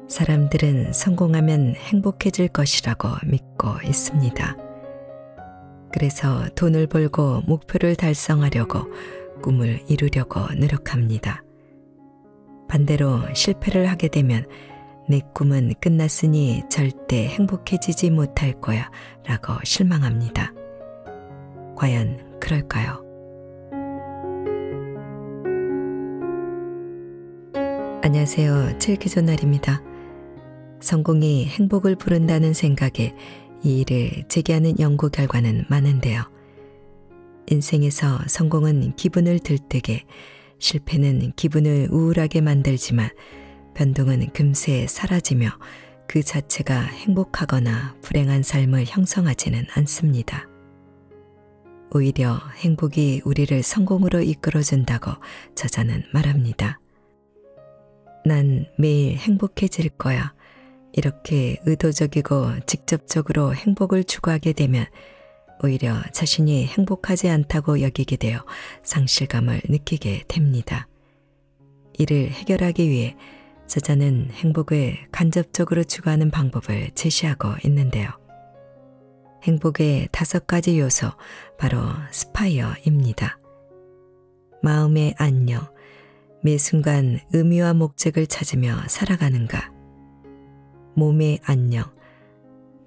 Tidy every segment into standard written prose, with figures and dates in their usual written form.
사람들은 성공하면 행복해질 것이라고 믿고 있습니다. 그래서 돈을 벌고 목표를 달성하려고 꿈을 이루려고 노력합니다. 반대로 실패를 하게 되면 내 꿈은 끝났으니 절대 행복해지지 못할 거야 라고 실망합니다. 과연 그럴까요? 안녕하세요. 칠기조날입니다. 성공이 행복을 부른다는 생각에 이 일을 제기하는 연구 결과는 많은데요. 인생에서 성공은 기분을 들뜨게, 실패는 기분을 우울하게 만들지만 변동은 금세 사라지며 그 자체가 행복하거나 불행한 삶을 형성하지는 않습니다. 오히려 행복이 우리를 성공으로 이끌어준다고 저자는 말합니다. 난 매일 행복해질 거야. 이렇게 의도적이고 직접적으로 행복을 추구하게 되면 오히려 자신이 행복하지 않다고 여기게 되어 상실감을 느끼게 됩니다. 이를 해결하기 위해 저자는 행복을 간접적으로 추구하는 방법을 제시하고 있는데요. 행복의 5가지 요소, 바로 스파이어입니다. 마음의 안녕, 매 순간 의미와 목적을 찾으며 살아가는가? 몸의 안녕,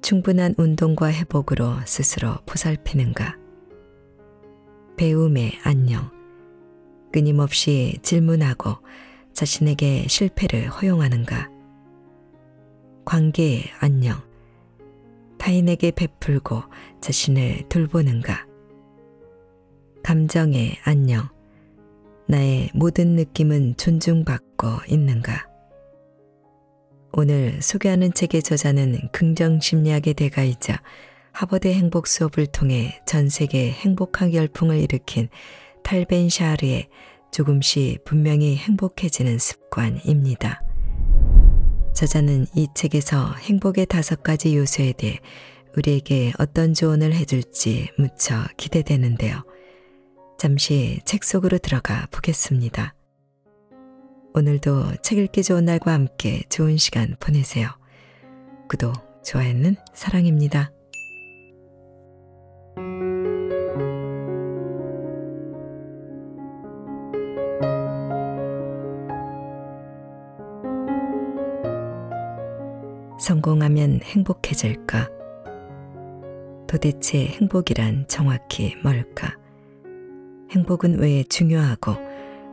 충분한 운동과 회복으로 스스로 보살피는가? 배움의 안녕, 끊임없이 질문하고 자신에게 실패를 허용하는가? 관계의 안녕, 타인에게 베풀고 자신을 돌보는가? 감정의 안녕, 나의 모든 느낌은 존중받고 있는가? 오늘 소개하는 책의 저자는 긍정심리학의 대가이자 하버드 행복 수업을 통해 전 세계 행복학 열풍을 일으킨 탈 벤 샤르의 조금씩 분명히 행복해지는 습관입니다. 저자는 이 책에서 행복의 5가지 요소에 대해 우리에게 어떤 조언을 해줄지 무척 기대되는데요. 잠시 책 속으로 들어가 보겠습니다. 오늘도 책 읽기 좋은 날과 함께 좋은 시간 보내세요. 구독, 좋아요는 사랑입니다. 성공하면 행복해질까? 도대체 행복이란 정확히 뭘까? 행복은 왜 중요하고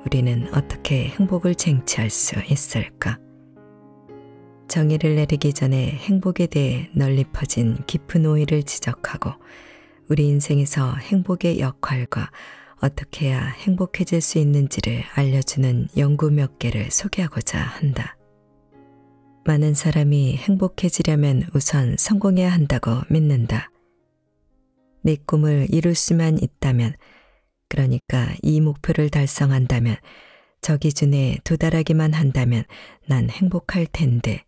우리는 어떻게 행복을 쟁취할 수 있을까? 정의를 내리기 전에 행복에 대해 널리 퍼진 깊은 오해를 지적하고 우리 인생에서 행복의 역할과 어떻게 해야 행복해질 수 있는지를 알려주는 연구 몇 개를 소개하고자 한다. 많은 사람이 행복해지려면 우선 성공해야 한다고 믿는다. 내 꿈을 이룰 수만 있다면, 그러니까 이 목표를 달성한다면, 저 기준에 도달하기만 한다면 난 행복할 텐데.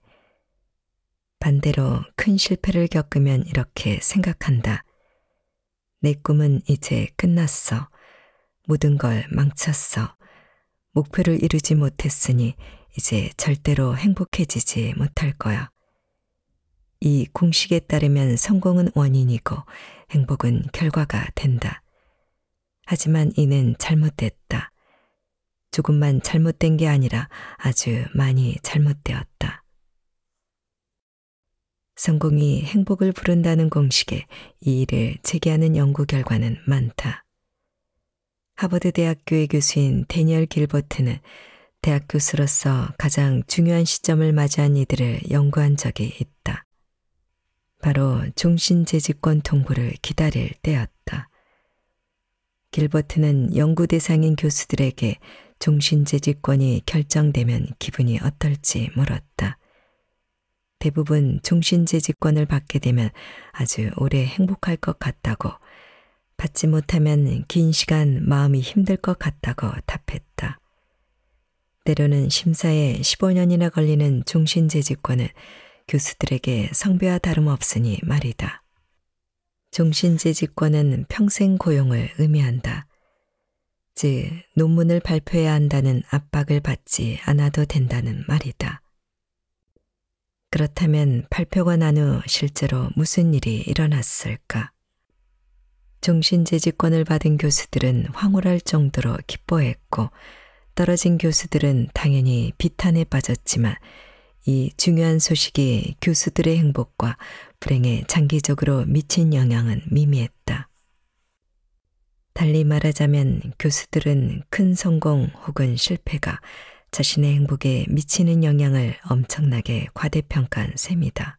반대로 큰 실패를 겪으면 이렇게 생각한다. 내 꿈은 이제 끝났어. 모든 걸 망쳤어. 목표를 이루지 못했으니 이제 절대로 행복해지지 못할 거야. 이 공식에 따르면 성공은 원인이고 행복은 결과가 된다. 하지만 이는 잘못됐다. 조금만 잘못된 게 아니라 아주 많이 잘못되었다. 성공이 행복을 부른다는 공식에 이 일을 제기하는 연구 결과는 많다. 하버드 대학교의 교수인 데니얼 길버트는 대학 교수로서 가장 중요한 시점을 맞이한 이들을 연구한 적이 있다. 바로 종신재직권 통보를 기다릴 때였다. 길버트는 연구 대상인 교수들에게 종신재직권이 결정되면 기분이 어떨지 물었다. 대부분 종신재직권을 받게 되면 아주 오래 행복할 것 같다고, 받지 못하면 긴 시간 마음이 힘들 것 같다고 답했다. 때로는 심사에 15년이나 걸리는 종신재직권은 교수들에게 성배와 다름없으니 말이다. 종신재직권은 평생 고용을 의미한다. 즉, 논문을 발표해야 한다는 압박을 받지 않아도 된다는 말이다. 그렇다면 발표가 난 후 실제로 무슨 일이 일어났을까? 종신재직권을 받은 교수들은 황홀할 정도로 기뻐했고 떨어진 교수들은 당연히 비탄에 빠졌지만 이 중요한 소식이 교수들의 행복과 불행에 장기적으로 미친 영향은 미미했다. 달리 말하자면 교수들은 큰 성공 혹은 실패가 자신의 행복에 미치는 영향을 엄청나게 과대평가한 셈이다.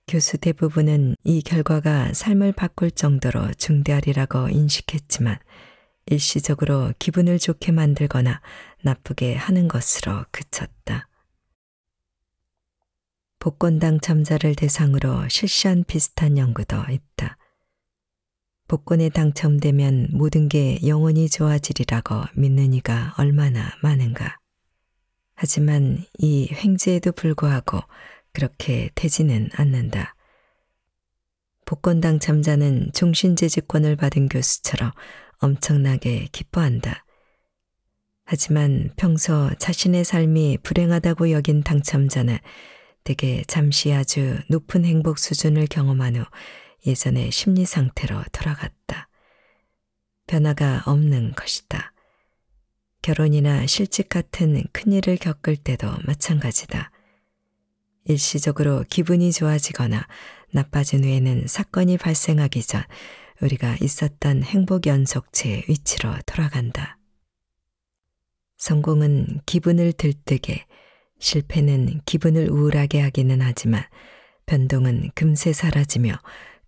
교수 대부분은 이 결과가 삶을 바꿀 정도로 중대하리라고 인식했지만 일시적으로 기분을 좋게 만들거나 나쁘게 하는 것으로 그쳤다. 복권 당첨자를 대상으로 실시한 비슷한 연구도 있다. 복권에 당첨되면 모든 게 영원히 좋아지리라고 믿는 이가 얼마나 많은가. 하지만 이 횡재에도 불구하고 그렇게 되지는 않는다. 복권 당첨자는 종신재직권을 받은 교수처럼 엄청나게 기뻐한다. 하지만 평소 자신의 삶이 불행하다고 여긴 당첨자는 대개 잠시 아주 높은 행복 수준을 경험한 후 예전의 심리 상태로 돌아갔다. 변화가 없는 것이다. 결혼이나 실직 같은 큰일을 겪을 때도 마찬가지다. 일시적으로 기분이 좋아지거나 나빠진 후에는 사건이 발생하기 전 우리가 있었던 행복 연속체의 위치로 돌아간다. 성공은 기분을 들뜨게, 실패는 기분을 우울하게 하기는 하지만 변동은 금세 사라지며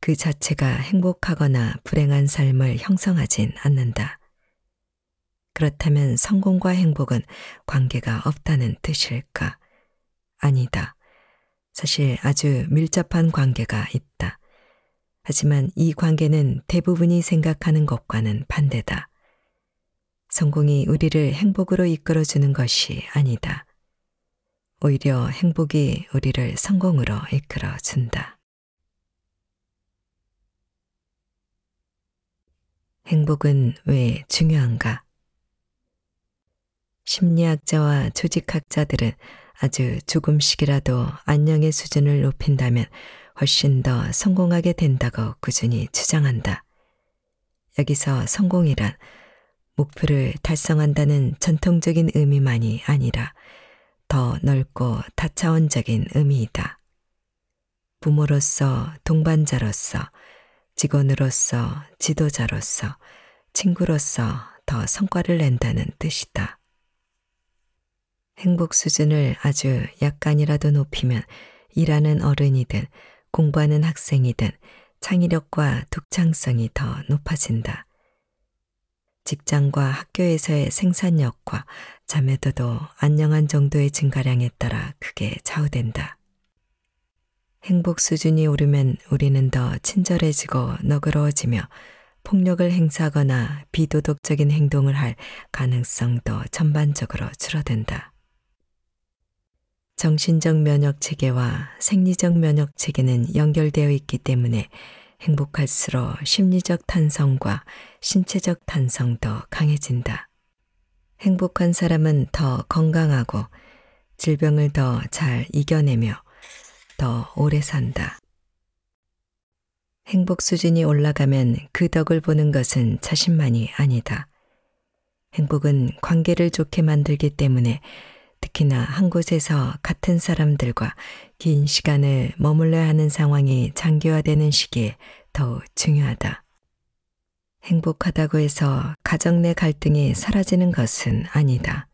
그 자체가 행복하거나 불행한 삶을 형성하진 않는다. 그렇다면 성공과 행복은 관계가 없다는 뜻일까? 아니다. 사실 아주 밀접한 관계가 있다. 하지만 이 관계는 대부분이 생각하는 것과는 반대다. 성공이 우리를 행복으로 이끌어주는 것이 아니다. 오히려 행복이 우리를 성공으로 이끌어준다. 행복은 왜 중요한가? 심리학자와 조직학자들은 아주 조금씩이라도 안녕의 수준을 높인다면 훨씬 더 성공하게 된다고 꾸준히 주장한다. 여기서 성공이란 목표를 달성한다는 전통적인 의미만이 아니라 더 넓고 다차원적인 의미이다. 부모로서, 동반자로서, 직원으로서, 지도자로서, 친구로서 더 성과를 낸다는 뜻이다. 행복 수준을 아주 약간이라도 높이면 일하는 어른이든 공부하는 학생이든 창의력과 독창성이 더 높아진다. 직장과 학교에서의 생산력과 자매도도 안녕한 정도의 증가량에 따라 크게 좌우된다. 행복 수준이 오르면 우리는 더 친절해지고 너그러워지며 폭력을 행사하거나 비도덕적인 행동을 할 가능성도 전반적으로 줄어든다. 정신적 면역 체계와 생리적 면역 체계는 연결되어 있기 때문에 행복할수록 심리적 탄성과 신체적 탄성도 강해진다. 행복한 사람은 더 건강하고 질병을 더 잘 이겨내며 더 오래 산다. 행복 수준이 올라가면 그 덕을 보는 것은 자신만이 아니다. 행복은 관계를 좋게 만들기 때문에 특히나 한 곳에서 같은 사람들과 긴 시간을 머물러야 하는 상황이 장기화되는 시기에 더욱 중요하다. 행복하다고 해서 가정 내 갈등이 사라지는 것은 아니다.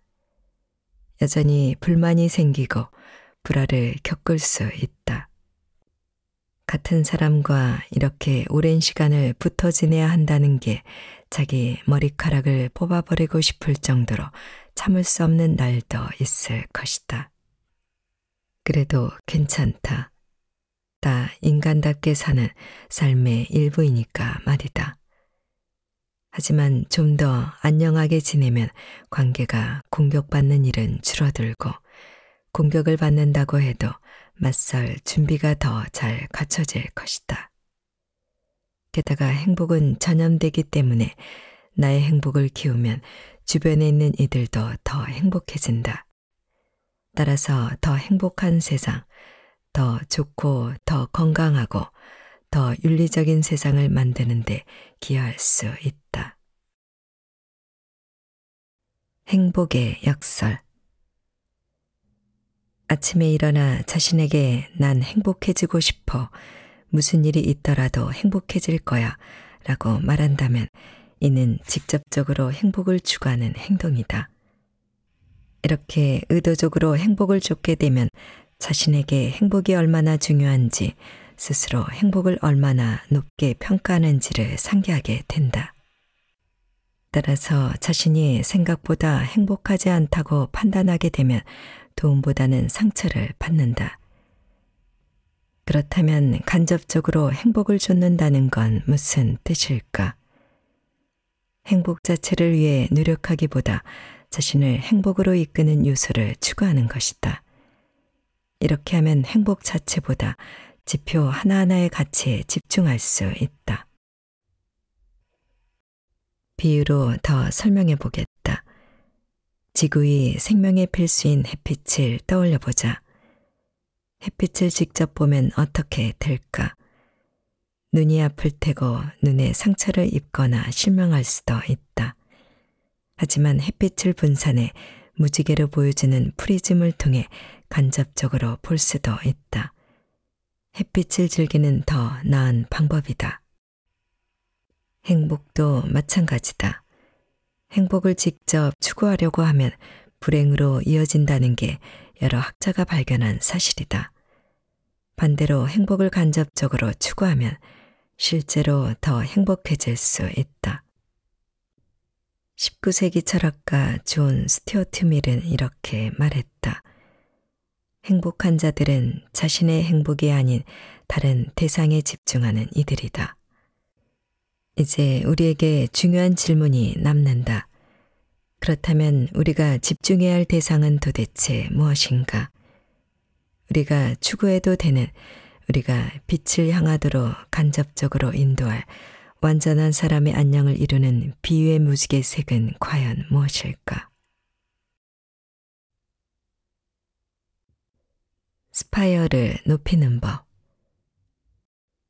여전히 불만이 생기고 불화를 겪을 수 있다. 같은 사람과 이렇게 오랜 시간을 붙어 지내야 한다는 게 자기 머리카락을 뽑아버리고 싶을 정도로 참을 수 없는 날도 있을 것이다. 그래도 괜찮다. 다 인간답게 사는 삶의 일부이니까 말이다. 하지만 좀 더 안녕하게 지내면 관계가 공격받는 일은 줄어들고 공격을 받는다고 해도 맞설 준비가 더 잘 갖춰질 것이다. 게다가 행복은 전염되기 때문에 나의 행복을 키우면 주변에 있는 이들도 더 행복해진다. 따라서 더 행복한 세상, 더 좋고 더 건강하고 더 윤리적인 세상을 만드는데 기여할 수 있다. 행복의 역설. 아침에 일어나 자신에게 난 행복해지고 싶어. 무슨 일이 있더라도 행복해질 거야 라고 말한다면 이는 직접적으로 행복을 추구하는 행동이다. 이렇게 의도적으로 행복을 쫓게 되면 자신에게 행복이 얼마나 중요한지 스스로 행복을 얼마나 높게 평가하는지를 상기하게 된다. 따라서 자신이 생각보다 행복하지 않다고 판단하게 되면 도움보다는 상처를 받는다. 그렇다면 간접적으로 행복을 쫓는다는 건 무슨 뜻일까? 행복 자체를 위해 노력하기보다 자신을 행복으로 이끄는 요소를 추구하는 것이다. 이렇게 하면 행복 자체보다 지표 하나하나의 가치에 집중할 수 있다. 비유로 더 설명해 보겠다. 지구의 생명의 필수인 햇빛을 떠올려 보자. 햇빛을 직접 보면 어떻게 될까? 눈이 아플 테고 눈에 상처를 입거나 실명할 수도 있다. 하지만 햇빛을 분산해 무지개로 보여주는 프리즘을 통해 간접적으로 볼 수도 있다. 햇빛을 즐기는 더 나은 방법이다. 행복도 마찬가지다. 행복을 직접 추구하려고 하면 불행으로 이어진다는 게 여러 학자가 발견한 사실이다. 반대로 행복을 간접적으로 추구하면 실제로 더 행복해질 수 있다. 19세기 철학가 존 스튜어트 밀은 이렇게 말했다. 행복한 자들은 자신의 행복이 아닌 다른 대상에 집중하는 이들이다. 이제 우리에게 중요한 질문이 남는다. 그렇다면 우리가 집중해야 할 대상은 도대체 무엇인가? 우리가 추구해도 되는, 우리가 빛을 향하도록 간접적으로 인도할 완전한 사람의 안녕을 이루는 비유의 무지개 색은 과연 무엇일까? 스파이어를 높이는 법.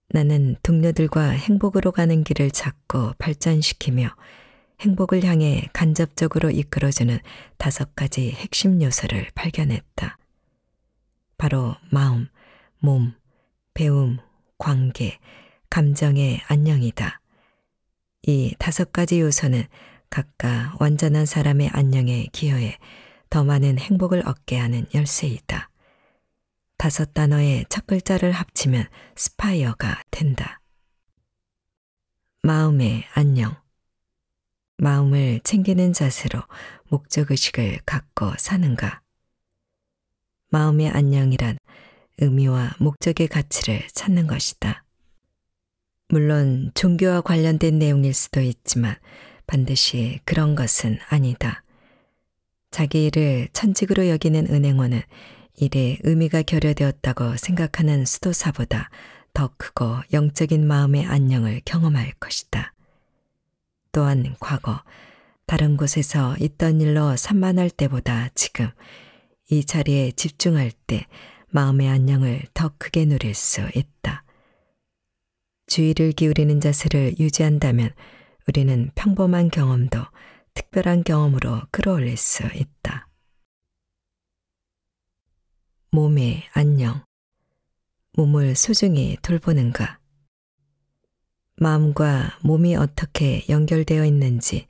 나는 동료들과 행복으로 가는 길을 찾고 발전시키며 행복을 향해 간접적으로 이끌어주는 5가지 핵심 요소를 발견했다. 바로 마음, 몸, 배움, 관계, 감정의 안녕이다. 이 5가지 요소는 각각 완전한 사람의 안녕에 기여해 더 많은 행복을 얻게 하는 열쇠이다. 5단어의 첫 글자를 합치면 스파이어가 된다. 마음의 안녕. 마음을 챙기는 자세로 목적의식을 갖고 사는가? 마음의 안녕이란 의미와 목적의 가치를 찾는 것이다. 물론 종교와 관련된 내용일 수도 있지만 반드시 그런 것은 아니다. 자기 일을 천직으로 여기는 은행원은 일에 의미가 결여되었다고 생각하는 수도사보다 더 크고 영적인 마음의 안녕을 경험할 것이다. 또한 과거 다른 곳에서 있던 일로 산만할 때보다 지금 이 자리에 집중할 때 마음의 안녕을 더 크게 누릴 수 있다. 주의를 기울이는 자세를 유지한다면 우리는 평범한 경험도 특별한 경험으로 끌어올릴 수 있다. 몸의 안녕. 몸을 소중히 돌보는가? 마음과 몸이 어떻게 연결되어 있는지,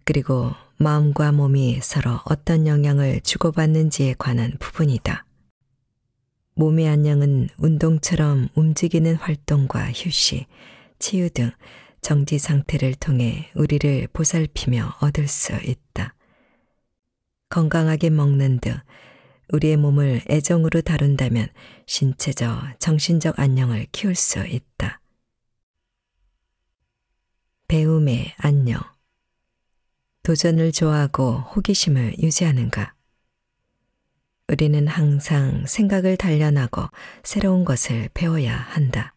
그리고 마음과 몸이 서로 어떤 영향을 주고받는지에 관한 부분이다. 몸의 안녕은 운동처럼 움직이는 활동과 휴식, 치유 등 정지 상태를 통해 우리를 보살피며 얻을 수 있다. 건강하게 먹는 등 우리의 몸을 애정으로 다룬다면 신체적, 정신적 안녕을 키울 수 있다. 배움의 안녕. 도전을 좋아하고 호기심을 유지하는가? 우리는 항상 생각을 단련하고 새로운 것을 배워야 한다.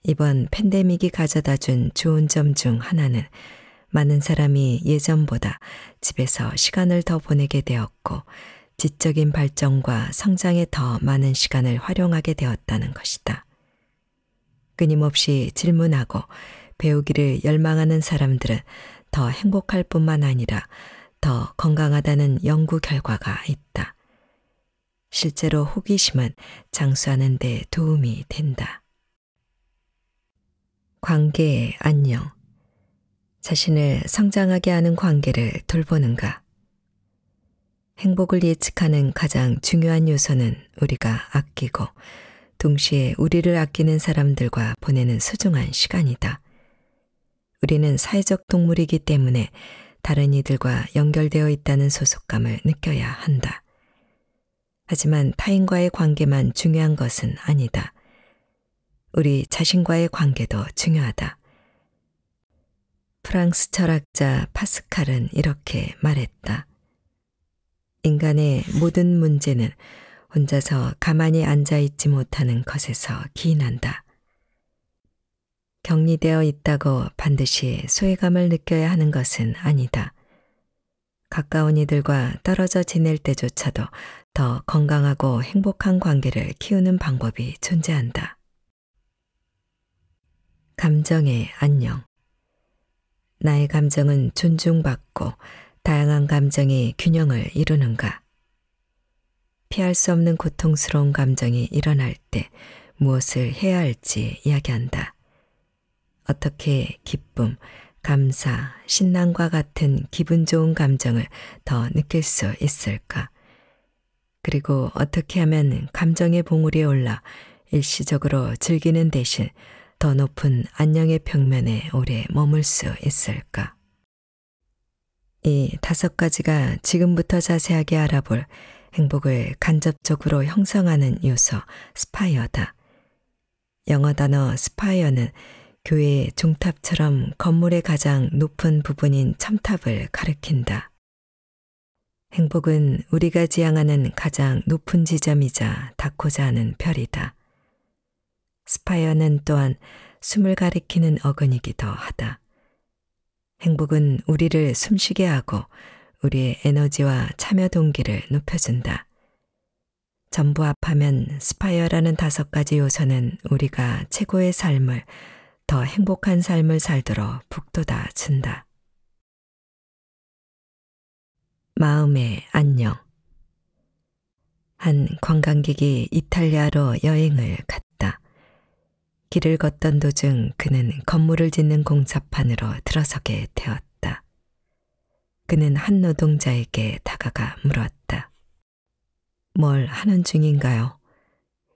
이번 팬데믹이 가져다 준 좋은 점 중 하나는 많은 사람이 예전보다 집에서 시간을 더 보내게 되었고 지적인 발전과 성장에 더 많은 시간을 활용하게 되었다는 것이다. 끊임없이 질문하고 배우기를 열망하는 사람들은 더 행복할 뿐만 아니라 더 건강하다는 연구 결과가 있다. 실제로 호기심은 장수하는 데 도움이 된다. 관계의 안녕. 자신을 성장하게 하는 관계를 돌보는가? 행복을 예측하는 가장 중요한 요소는 우리가 아끼고 동시에 우리를 아끼는 사람들과 보내는 소중한 시간이다. 우리는 사회적 동물이기 때문에 다른 이들과 연결되어 있다는 소속감을 느껴야 한다. 하지만 타인과의 관계만 중요한 것은 아니다. 우리 자신과의 관계도 중요하다. 프랑스 철학자 파스칼은 이렇게 말했다. 인간의 모든 문제는 혼자서 가만히 앉아있지 못하는 것에서 기인한다. 격리되어 있다고 반드시 소외감을 느껴야 하는 것은 아니다. 가까운 이들과 떨어져 지낼 때조차도 더 건강하고 행복한 관계를 키우는 방법이 존재한다. 감정의 안녕. 나의 감정은 존중받고 다양한 감정이 균형을 이루는가? 피할 수 없는 고통스러운 감정이 일어날 때 무엇을 해야 할지 이야기한다. 어떻게 기쁨, 감사, 신남과 같은 기분 좋은 감정을 더 느낄 수 있을까? 그리고 어떻게 하면 감정의 봉우리에 올라 일시적으로 즐기는 대신 더 높은 안녕의 평면에 오래 머물 수 있을까? 이 5가지가 지금부터 자세하게 알아볼 행복을 간접적으로 형성하는 요소 스파이어다. 영어 단어 스파이어는 교회의 종탑처럼 건물의 가장 높은 부분인 첨탑을 가리킨다. 행복은 우리가 지향하는 가장 높은 지점이자 닿고자 하는 별이다. 스파이어는 또한 숨을 가리키는 어근이기도 하다. 행복은 우리를 숨쉬게 하고 우리의 에너지와 참여 동기를 높여준다. 전부 합하면 스파이어라는 5가지 요소는 우리가 최고의 삶을, 더 행복한 삶을 살도록 북돋아 준다. 마음의 안녕. 한 관광객이 이탈리아로 여행을 갔다. 길을 걷던 도중 그는 건물을 짓는 공사판으로 들어서게 되었다. 그는 한 노동자에게 다가가 물었다. 뭘 하는 중인가요?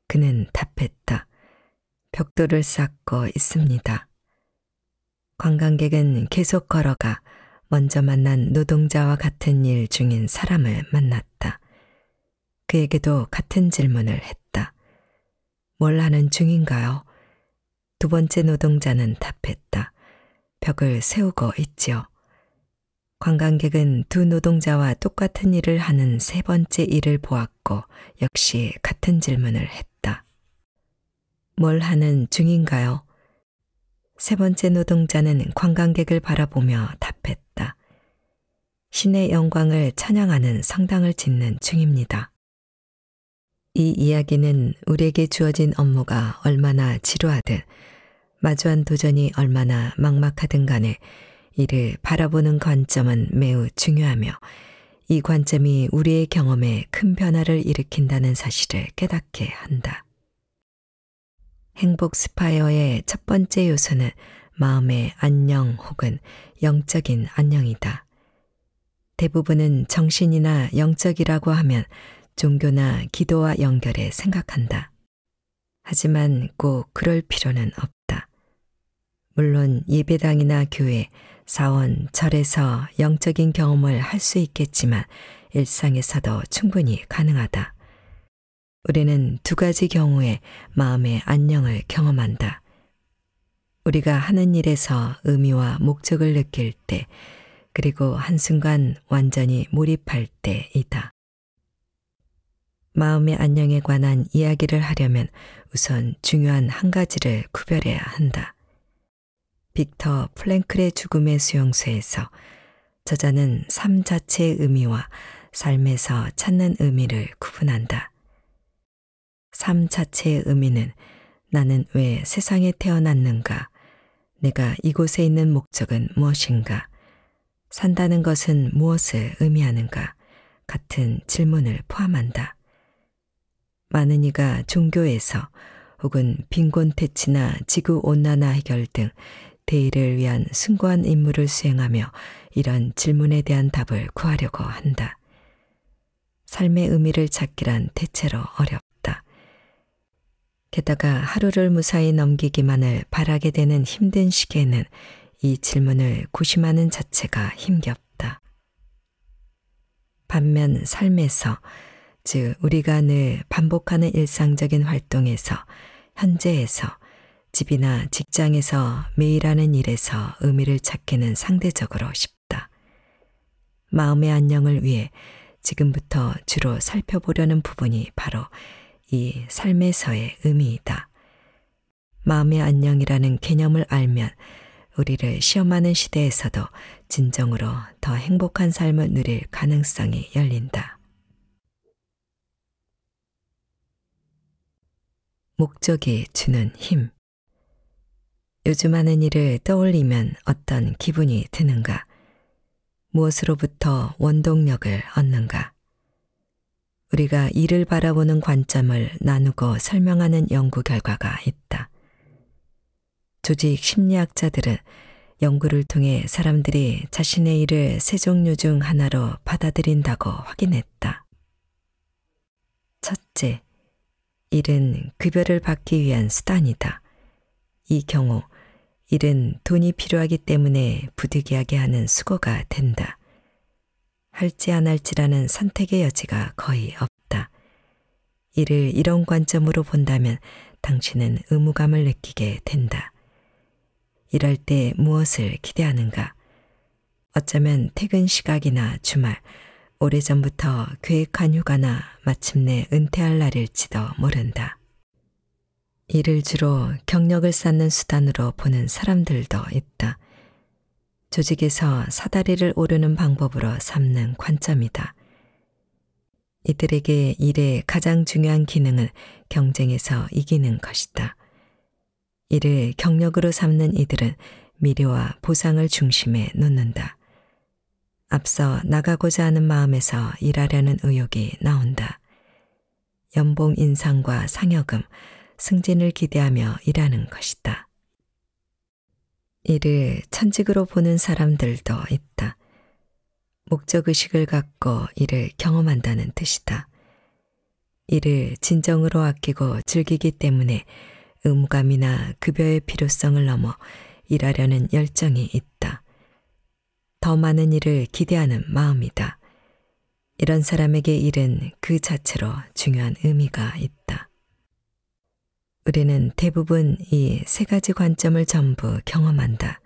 그는 답했다. 벽돌을 쌓고 있습니다. 관광객은 계속 걸어가 먼저 만난 노동자와 같은 일 중인 사람을 만났다. 그에게도 같은 질문을 했다. 뭘 하는 중인가요? 2번째 노동자는 답했다. 벽을 세우고 있지요. 관광객은 2 노동자와 똑같은 일을 하는 3번째 일을 보았고 역시 같은 질문을 했다. 뭘 하는 중인가요? 3번째 노동자는 관광객을 바라보며 답했다. 신의 영광을 찬양하는 성당을 짓는 중입니다. 이 이야기는 우리에게 주어진 업무가 얼마나 지루하든 마주한 도전이 얼마나 막막하든 간에 이를 바라보는 관점은 매우 중요하며 이 관점이 우리의 경험에 큰 변화를 일으킨다는 사실을 깨닫게 한다. 행복 스파이어의 첫 번째 요소는 마음의 안녕 혹은 영적인 안녕이다. 대부분은 정신이나 영적이라고 하면 종교나 기도와 연결해 생각한다. 하지만 꼭 그럴 필요는 없다. 물론 예배당이나 교회, 사원, 절에서 영적인 경험을 할 수 있겠지만 일상에서도 충분히 가능하다. 우리는 2가지 경우에 마음의 안녕을 경험한다. 우리가 하는 일에서 의미와 목적을 느낄 때, 그리고 한순간 완전히 몰입할 때이다. 마음의 안녕에 관한 이야기를 하려면 우선 중요한 한 가지를 구별해야 한다. 빅터 프랭클의 죽음의 수용소에서 저자는 삶 자체의 의미와 삶에서 찾는 의미를 구분한다. 삶 자체의 의미는 나는 왜 세상에 태어났는가? 내가 이곳에 있는 목적은 무엇인가? 산다는 것은 무엇을 의미하는가? 같은 질문을 포함한다. 많은 이가 종교에서 혹은 빈곤퇴치나 지구온난화 해결 등 대의를 위한 숭고한 임무를 수행하며 이런 질문에 대한 답을 구하려고 한다. 삶의 의미를 찾기란 대체로 어렵다. 게다가 하루를 무사히 넘기기만을 바라게 되는 힘든 시기에는 이 질문을 고심하는 자체가 힘겹다. 반면 삶에서, 즉 우리가 늘 반복하는 일상적인 활동에서, 현재에서, 집이나 직장에서 매일 하는 일에서 의미를 찾기는 상대적으로 쉽다. 마음의 안녕을 위해 지금부터 주로 살펴보려는 부분이 바로 이 삶에서의 의미이다. 마음의 안녕이라는 개념을 알면 우리를 시험하는 시대에서도 진정으로 더 행복한 삶을 누릴 가능성이 열린다. 목적이 주는 힘. 요즘 하는 일을 떠올리면 어떤 기분이 드는가? 무엇으로부터 원동력을 얻는가? 우리가 일을 바라보는 관점을 나누고 설명하는 연구 결과가 있다. 조직 심리학자들은 연구를 통해 사람들이 자신의 일을 세 종류 중 하나로 받아들인다고 확인했다. 첫째, 일은 급여를 받기 위한 수단이다. 이 경우 일은 돈이 필요하기 때문에 부득이하게 하는 수고가 된다. 할지 안 할지라는 선택의 여지가 거의 없다. 이를 이런 관점으로 본다면 당신은 의무감을 느끼게 된다. 일할 때 무엇을 기대하는가? 어쩌면 퇴근 시각이나 주말, 오래전부터 계획한 휴가나 마침내 은퇴할 날일지도 모른다. 이를 주로 경력을 쌓는 수단으로 보는 사람들도 있다. 조직에서 사다리를 오르는 방법으로 삼는 관점이다. 이들에게 일의 가장 중요한 기능은 경쟁에서 이기는 것이다. 이를 경력으로 삼는 이들은 미래와 보상을 중심에 놓는다. 앞서 나가고자 하는 마음에서 일하려는 의욕이 나온다. 연봉 인상과 상여금, 승진을 기대하며 일하는 것이다. 이를 천직으로 보는 사람들도 있다. 목적의식을 갖고 이를 경험한다는 뜻이다. 이를 진정으로 아끼고 즐기기 때문에 의무감이나 급여의 필요성을 넘어 일하려는 열정이 있다. 더 많은 일을 기대하는 마음이다. 이런 사람에게 일은 그 자체로 중요한 의미가 있다. 우리는 대부분 이 세 가지 관점을 전부 경험한다.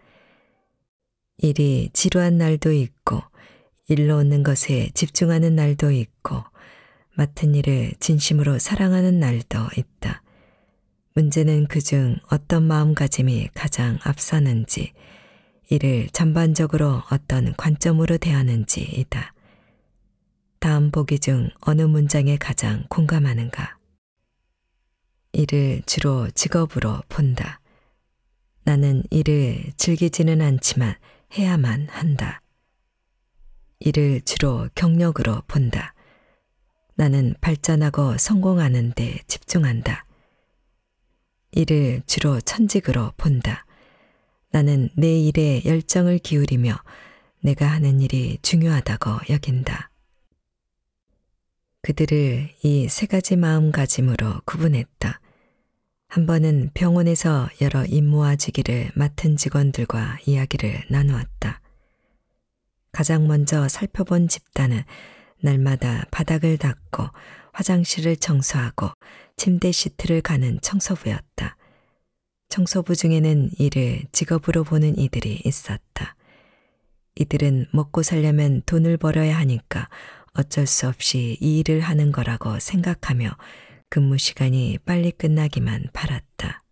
일이 지루한 날도 있고, 일로 얻는 것에 집중하는 날도 있고, 맡은 일을 진심으로 사랑하는 날도 있다. 문제는 그중 어떤 마음가짐이 가장 앞서는지, 이를 전반적으로 어떤 관점으로 대하는지이다. 다음 보기 중 어느 문장에 가장 공감하는가? 일을 주로 직업으로 본다. 나는 일을 즐기지는 않지만 해야만 한다. 일을 주로 경력으로 본다. 나는 발전하고 성공하는 데 집중한다. 일을 주로 천직으로 본다. 나는 내 일에 열정을 기울이며 내가 하는 일이 중요하다고 여긴다. 그들을 이 세 가지 마음가짐으로 구분했다. 한 번은 병원에서 여러 임무와직위를 맡은 직원들과 이야기를 나누었다. 가장 먼저 살펴본 집단은 날마다 바닥을 닦고 화장실을 청소하고 침대 시트를 가는 청소부였다. 청소부 중에는 이를 직업으로 보는 이들이 있었다. 이들은 먹고 살려면 돈을 벌어야 하니까 어쩔 수 없이 이 일을 하는 거라고 생각하며 근무 시간이 빨리 끝나기만 바랐다.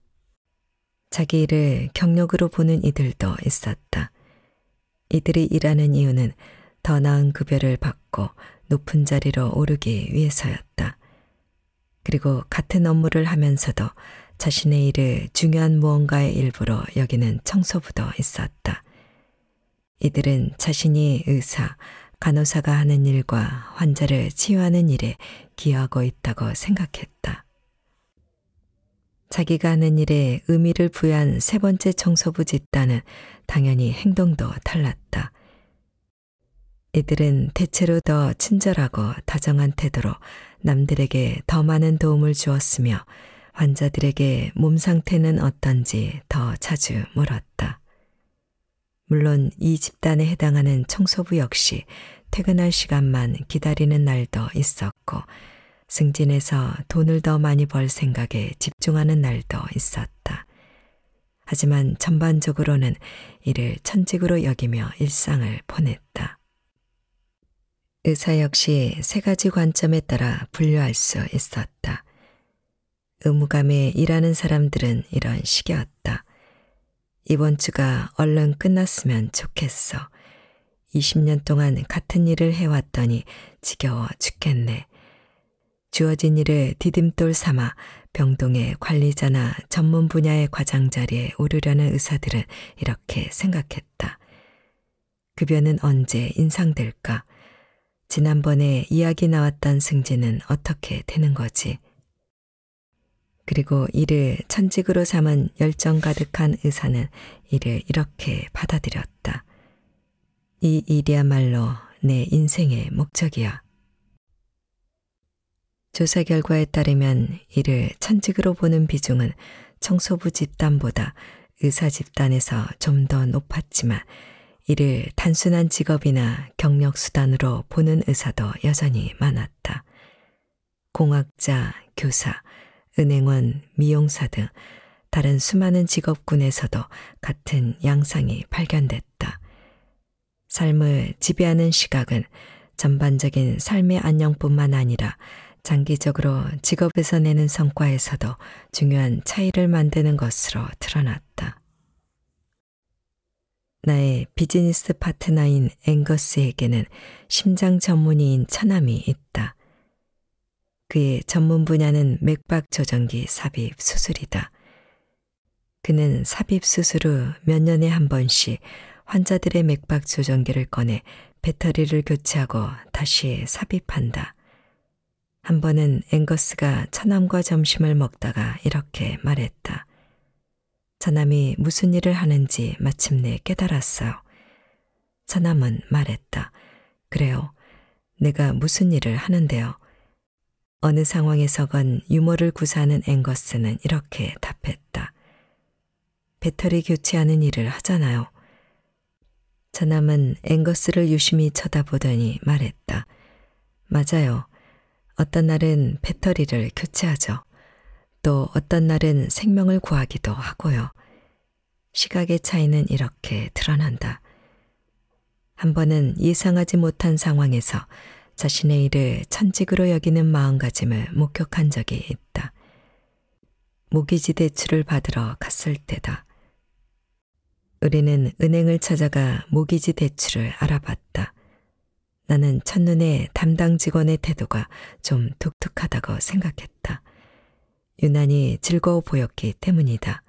자기 일을 경력으로 보는 이들도 있었다. 이들이 일하는 이유는 더 나은 급여를 받고 높은 자리로 오르기 위해서였다. 그리고 같은 업무를 하면서도 자신의 일을 중요한 무언가의 일부로 여기는 청소부도 있었다. 이들은 자신이 의사, 간호사가 하는 일과 환자를 치유하는 일에 기여하고 있다고 생각했다. 자기가 하는 일에 의미를 부여한 세 번째 청소부 집단은 당연히 행동도 달랐다. 이들은 대체로 더 친절하고 다정한 태도로 남들에게 더 많은 도움을 주었으며 환자들에게 몸 상태는 어떤지 더 자주 물었다. 물론 이 집단에 해당하는 청소부 역시 퇴근할 시간만 기다리는 날도 있었고 승진해서 돈을 더 많이 벌 생각에 집중하는 날도 있었다. 하지만 전반적으로는 이를 천직으로 여기며 일상을 보냈다. 의사 역시 세 가지 관점에 따라 분류할 수 있었다. 의무감에 일하는 사람들은 이런 식이었다. 이번 주가 얼른 끝났으면 좋겠어. 20년 동안 같은 일을 해왔더니 지겨워 죽겠네. 주어진 일을 디딤돌 삼아 병동의 관리자나 전문 분야의 과장 자리에 오르려는 의사들은 이렇게 생각했다. 급여는 언제 인상될까? 지난번에 이야기 나왔던 승진은 어떻게 되는 거지? 그리고 이를 천직으로 삼은 열정 가득한 의사는 이를 이렇게 받아들였다. 이 일이야말로 내 인생의 목적이야. 조사 결과에 따르면 이를 천직으로 보는 비중은 청소부 집단보다 의사 집단에서 좀 더 높았지만 이를 단순한 직업이나 경력 수단으로 보는 의사도 여전히 많았다. 공학자, 교사, 은행원, 미용사 등 다른 수많은 직업군에서도 같은 양상이 발견됐다. 삶을 지배하는 시각은 전반적인 삶의 안녕뿐만 아니라 장기적으로 직업에서 내는 성과에서도 중요한 차이를 만드는 것으로 드러났다. 나의 비즈니스 파트너인 앵거스에게는 심장 전문의인 처남이 있다. 그의 전문 분야는 맥박 조정기 삽입 수술이다. 그는 삽입 수술 후 몇 년에 한 번씩 환자들의 맥박 조정기를 꺼내 배터리를 교체하고 다시 삽입한다. 한 번은 앵거스가 처남과 점심을 먹다가 이렇게 말했다. 처남이 무슨 일을 하는지 마침내 깨달았어요. 처남은 말했다. 그래요. 내가 무슨 일을 하는데요. 어느 상황에서건 유머를 구사하는 앵거스는 이렇게 답했다. 배터리 교체하는 일을 하잖아요. 처남은 앵거스를 유심히 쳐다보더니 말했다. 맞아요. 어떤 날은 배터리를 교체하죠. 또 어떤 날은 생명을 구하기도 하고요. 시각의 차이는 이렇게 드러난다. 한 번은 예상하지 못한 상황에서 자신의 일을 천직으로 여기는 마음가짐을 목격한 적이 있다. 모기지 대출을 받으러 갔을 때다. 우리는 은행을 찾아가 모기지 대출을 알아봤다. 나는 첫눈에 담당 직원의 태도가 좀 독특하다고 생각했다. 유난히 즐거워 보였기 때문이다.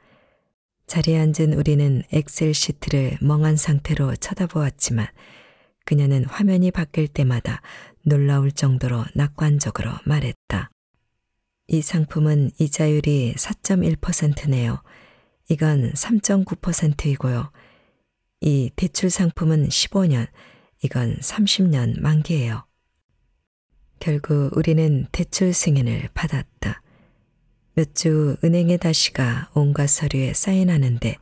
자리에 앉은 우리는 엑셀 시트를 멍한 상태로 쳐다보았지만 그녀는 화면이 바뀔 때마다 놀라울 정도로 낙관적으로 말했다. 이 상품은 이자율이 4.1%네요. 이건 3.9%이고요. 이 대출 상품은 15년, 이건 30년 만기예요. 결국 우리는 대출 승인을 받았다. 몇 주 후 은행에 다시가 온갖 서류에 사인하는데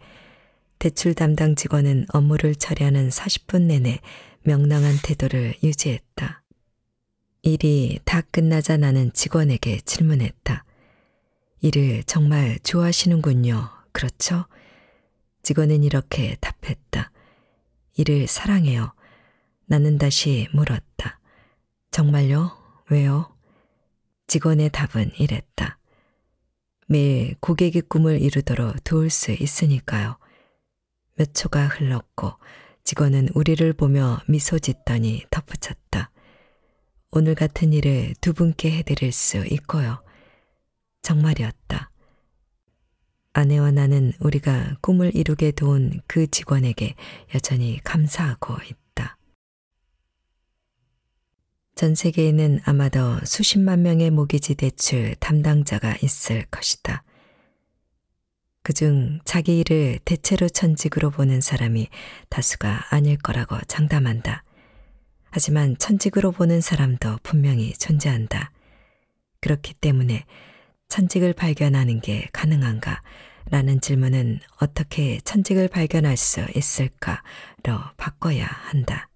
대출 담당 직원은 업무를 처리하는 40분 내내 명랑한 태도를 유지했다. 일이 다 끝나자 나는 직원에게 질문했다. 일을 정말 좋아하시는군요. 그렇죠? 직원은 이렇게 답했다. 일을 사랑해요. 나는 다시 물었다. 정말요? 왜요? 직원의 답은 이랬다. 매일 고객의 꿈을 이루도록 도울 수 있으니까요. 몇 초가 흘렀고 직원은 우리를 보며 미소 짓더니 덧붙였다. 오늘 같은 일을 두 분께 해드릴 수 있고요. 정말이었다. 아내와 나는 우리가 꿈을 이루게 도운 그 직원에게 여전히 감사하고 있다. 전 세계에는 아마도 수십만 명의 모기지 대출 담당자가 있을 것이다. 그중 자기 일을 대체로 천직으로 보는 사람이 다수가 아닐 거라고 장담한다. 하지만 천직으로 보는 사람도 분명히 존재한다. 그렇기 때문에 천직을 발견하는 게 가능한가? 라는 질문은 어떻게 천직을 발견할 수 있을까로 바꿔야 한다.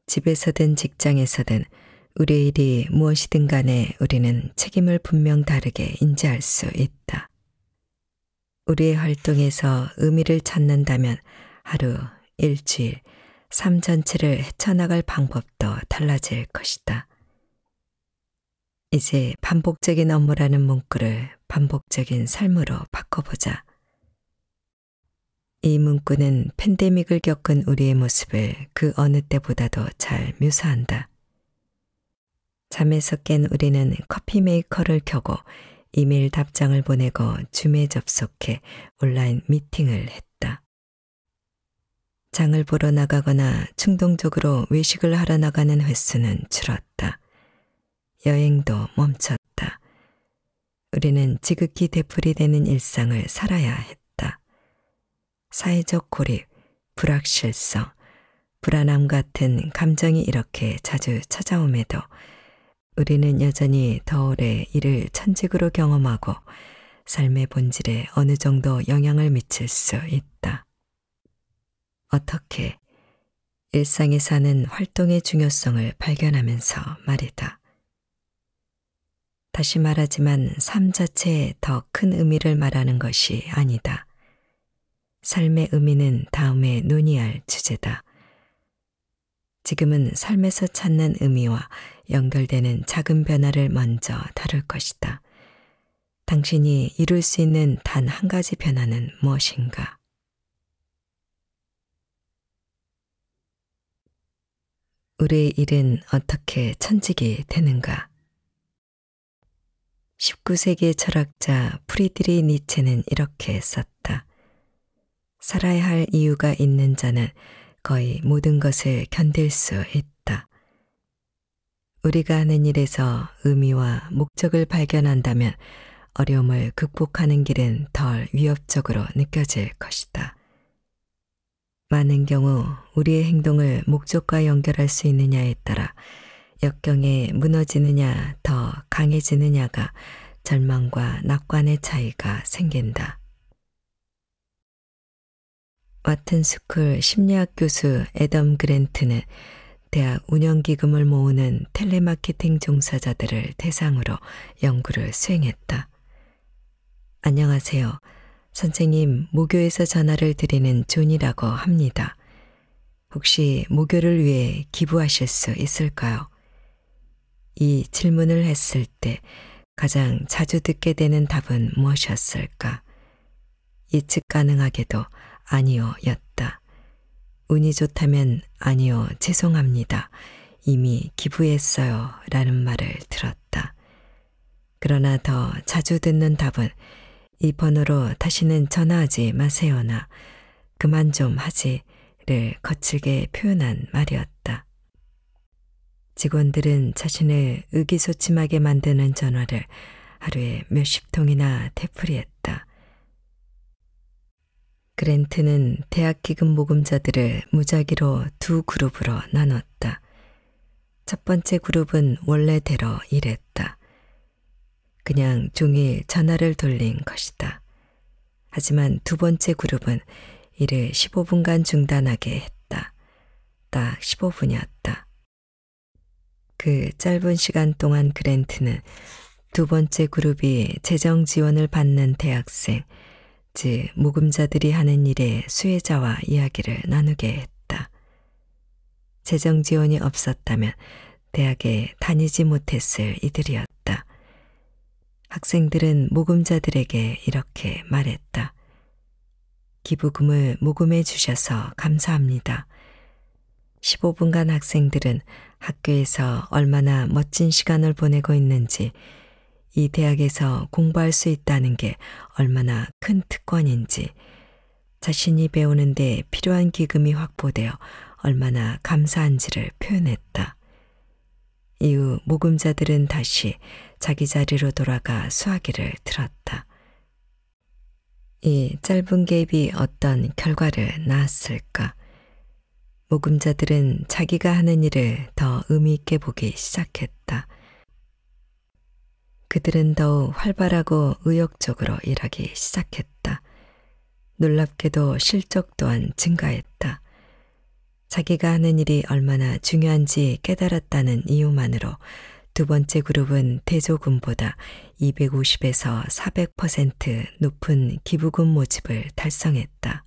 집에서든 직장에서든 우리의 일이 무엇이든 간에 우리는 책임을 분명 다르게 인지할 수 있다. 우리의 활동에서 의미를 찾는다면 하루, 일주일, 삶 전체를 헤쳐나갈 방법도 달라질 것이다. 이제 반복적인 업무라는 문구를 반복적인 삶으로 바꿔보자. 이 문구는 팬데믹을 겪은 우리의 모습을 그 어느 때보다도 잘 묘사한다. 잠에서 깬 우리는 커피 메이커를 켜고 이메일 답장을 보내고 줌에 접속해 온라인 미팅을 했다. 장을 보러 나가거나 충동적으로 외식을 하러 나가는 횟수는 줄었다. 여행도 멈췄다. 우리는 지극히 되풀이되는 일상을 살아야 했다. 사회적 고립, 불확실성, 불안함 같은 감정이 이렇게 자주 찾아옴에도 우리는 여전히 더 오래 이를 천직으로 경험하고 삶의 본질에 어느 정도 영향을 미칠 수 있다. 어떻게? 일상에 사는 활동의 중요성을 발견하면서 말이다. 다시 말하지만 삶 자체에 더 큰 의미를 말하는 것이 아니다. 삶의 의미는 다음에 논의할 주제다. 지금은 삶에서 찾는 의미와 연결되는 작은 변화를 먼저 다룰 것이다. 당신이 이룰 수 있는 단 한 가지 변화는 무엇인가? 우리의 일은 어떻게 천직이 되는가? 19세기의 철학자 프리드리 니체는 이렇게 썼다. 살아야 할 이유가 있는 자는 거의 모든 것을 견딜 수 있다. 우리가 하는 일에서 의미와 목적을 발견한다면 어려움을 극복하는 길은 덜 위협적으로 느껴질 것이다. 많은 경우 우리의 행동을 목적과 연결할 수 있느냐에 따라 역경에 무너지느냐 더 강해지느냐가 절망과 낙관의 차이가 생긴다. 와튼스쿨 심리학 교수 애덤 그랜트는 대학 운영기금을 모으는 텔레마케팅 종사자들을 대상으로 연구를 수행했다. 안녕하세요. 선생님, 모교에서 전화를 드리는 존이라고 합니다. 혹시 모교를 위해 기부하실 수 있을까요? 이 질문을 했을 때 가장 자주 듣게 되는 답은 무엇이었을까? 예측 가능하게도 아니요 였다. 운이 좋다면 아니요 죄송합니다. 이미 기부했어요 라는 말을 들었다. 그러나 더 자주 듣는 답은 이 번호로 다시는 전화하지 마세요나 그만 좀 하지를 거칠게 표현한 말이었다. 직원들은 자신을 의기소침하게 만드는 전화를 하루에 몇십 통이나 되풀이했다. 그랜트는 대학기금 모금자들을 무작위로 두 그룹으로 나눴다. 첫 번째 그룹은 원래대로 일했다. 그냥 종일 전화를 돌린 것이다. 하지만 두 번째 그룹은 일을 15분간 중단하게 했다. 딱 15분이었다. 그 짧은 시간 동안 그랜트는 두 번째 그룹이 재정 지원을 받는 대학생, 즉 모금자들이 하는 일의 수혜자와 이야기를 나누게 했다. 재정 지원이 없었다면 대학에 다니지 못했을 이들이었다. 학생들은 모금자들에게 이렇게 말했다. 기부금을 모금해 주셔서 감사합니다. 15분간 학생들은 학교에서 얼마나 멋진 시간을 보내고 있는지, 이 대학에서 공부할 수 있다는 게 얼마나 큰 특권인지, 자신이 배우는데 필요한 기금이 확보되어 얼마나 감사한지를 표현했다. 이후 모금자들은 다시 자기 자리로 돌아가 수화기를 들었다. 이 짧은 갭이 어떤 결과를 낳았을까? 모금자들은 자기가 하는 일을 더 의미 있게 보기 시작했다. 그들은 더욱 활발하고 의욕적으로 일하기 시작했다. 놀랍게도 실적 또한 증가했다. 자기가 하는 일이 얼마나 중요한지 깨달았다는 이유만으로 두 번째 그룹은 대조금보다 250에서 400% 높은 기부금 모집을 달성했다.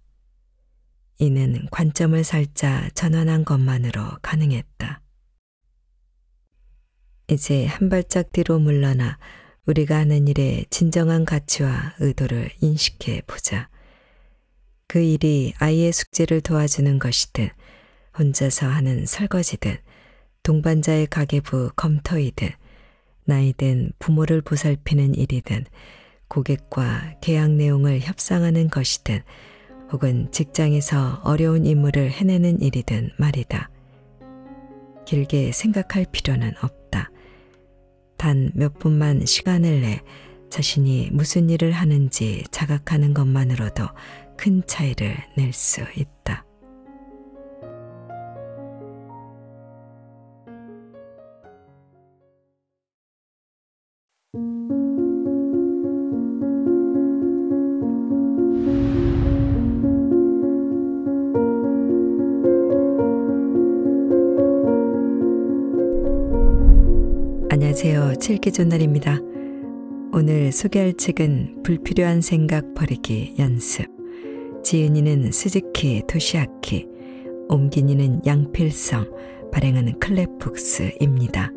이는 관점을 살짝 전환한 것만으로 가능했다. 이제 한 발짝 뒤로 물러나 우리가 하는 일의 진정한 가치와 의도를 인식해 보자. 그 일이 아이의 숙제를 도와주는 것이든, 혼자서 하는 설거지든, 동반자의 가계부 검토이든, 나이든 부모를 보살피는 일이든, 고객과 계약 내용을 협상하는 것이든, 혹은 직장에서 어려운 임무를 해내는 일이든 말이다. 길게 생각할 필요는 없다. 단 몇 분만 시간을 내 자신이 무슨 일을 하는지 자각하는 것만으로도 큰 차이를 낼 수 있다. 안녕하세요. 칠기존날입니다. 오늘 소개할 책은 불필요한 생각 버리기 연습. 지은이는 스즈키 토시아키, 옮긴이는 양필성, 발행하는 클랩북스입니다.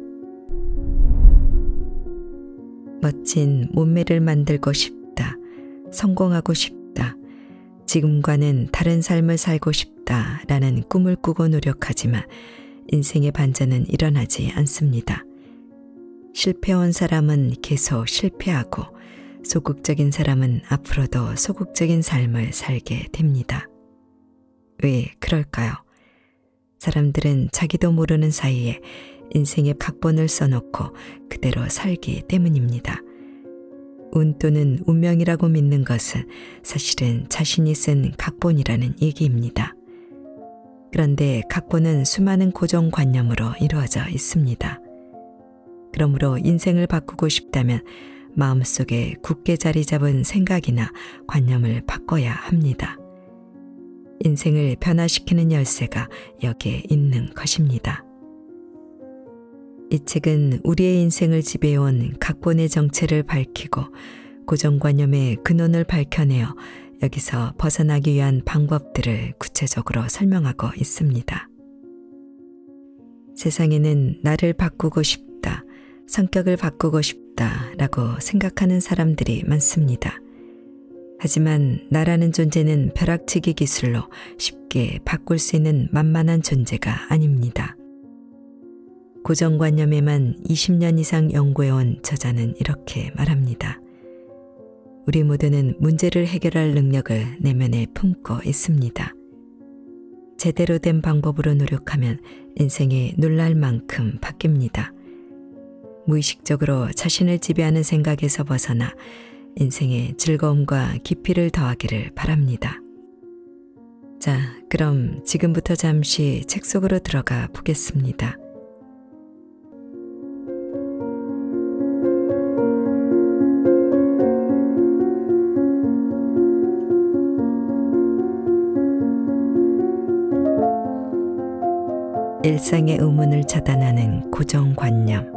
멋진 몸매를 만들고 싶다. 성공하고 싶다. 지금과는 다른 삶을 살고 싶다 라는 꿈을 꾸고 노력하지만 인생의 반전은 일어나지 않습니다. 실패한 사람은 계속 실패하고 소극적인 사람은 앞으로도 소극적인 삶을 살게 됩니다. 왜 그럴까요? 사람들은 자기도 모르는 사이에 인생의 각본을 써놓고 그대로 살기 때문입니다. 운 또는 운명이라고 믿는 것은 사실은 자신이 쓴 각본이라는 얘기입니다. 그런데 각본은 수많은 고정관념으로 이루어져 있습니다. 그러므로 인생을 바꾸고 싶다면 마음속에 굳게 자리 잡은 생각이나 관념을 바꿔야 합니다. 인생을 변화시키는 열쇠가 여기에 있는 것입니다. 이 책은 우리의 인생을 지배해온 각본의 정체를 밝히고 고정관념의 근원을 밝혀내어 여기서 벗어나기 위한 방법들을 구체적으로 설명하고 있습니다. 세상에는 나를 바꾸고 싶다, 성격을 바꾸고 싶다라고 생각하는 사람들이 많습니다. 하지만 나라는 존재는 벼락치기 기술로 쉽게 바꿀 수 있는 만만한 존재가 아닙니다. 고정관념에만 20년 이상 연구해온 저자는 이렇게 말합니다. 우리 모두는 문제를 해결할 능력을 내면에 품고 있습니다. 제대로 된 방법으로 노력하면 인생이 놀랄 만큼 바뀝니다. 무의식적으로 자신을 지배하는 생각에서 벗어나 인생의 즐거움과 깊이를 더하기를 바랍니다. 자, 그럼 지금부터 잠시 책 속으로 들어가 보겠습니다. 일상의 의문을 차단하는 고정관념.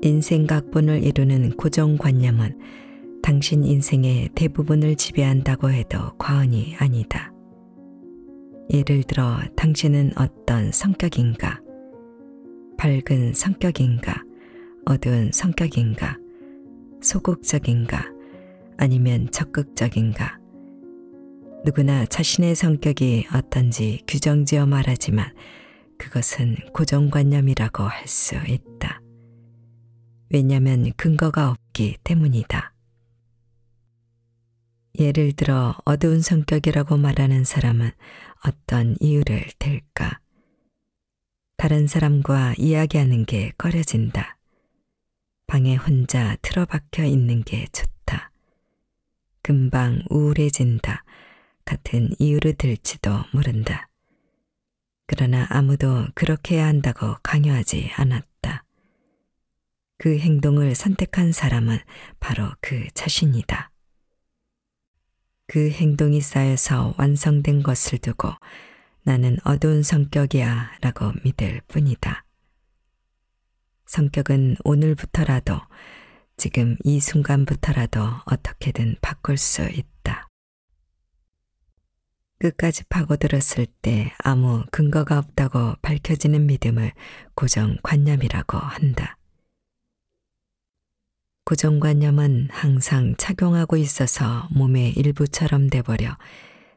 인생 각본을 이루는 고정관념은 당신 인생의 대부분을 지배한다고 해도 과언이 아니다. 예를 들어 당신은 어떤 성격인가? 밝은 성격인가? 어두운 누구나 자신의 성격이 어떤지 규정지어 말하지만 그것은 고정관념이라고 할 수 있다. 왜냐하면 근거가 없기 때문이다. 예를 들어 어두운 성격이라고 말하는 사람은 어떤 이유를 댈까? 다른 사람과 이야기하는 게 꺼려진다. 방에 혼자 틀어박혀 있는 게 좋다. 금방 우울해진다. 같은 이유를 들지도 모른다. 그러나 아무도 그렇게 해야 한다고 강요하지 않았다. 그 행동을 선택한 사람은 바로 그 자신이다. 그 행동이 쌓여서 완성된 것을 두고 나는 어두운 성격이야 라고 믿을 뿐이다. 성격은 오늘부터라도, 지금 이 순간부터라도 어떻게든 바꿀 수 있다. 끝까지 파고들었을 때 아무 근거가 없다고 밝혀지는 믿음을 고정관념이라고 한다. 고정관념은 항상 착용하고 있어서 몸의 일부처럼 돼버려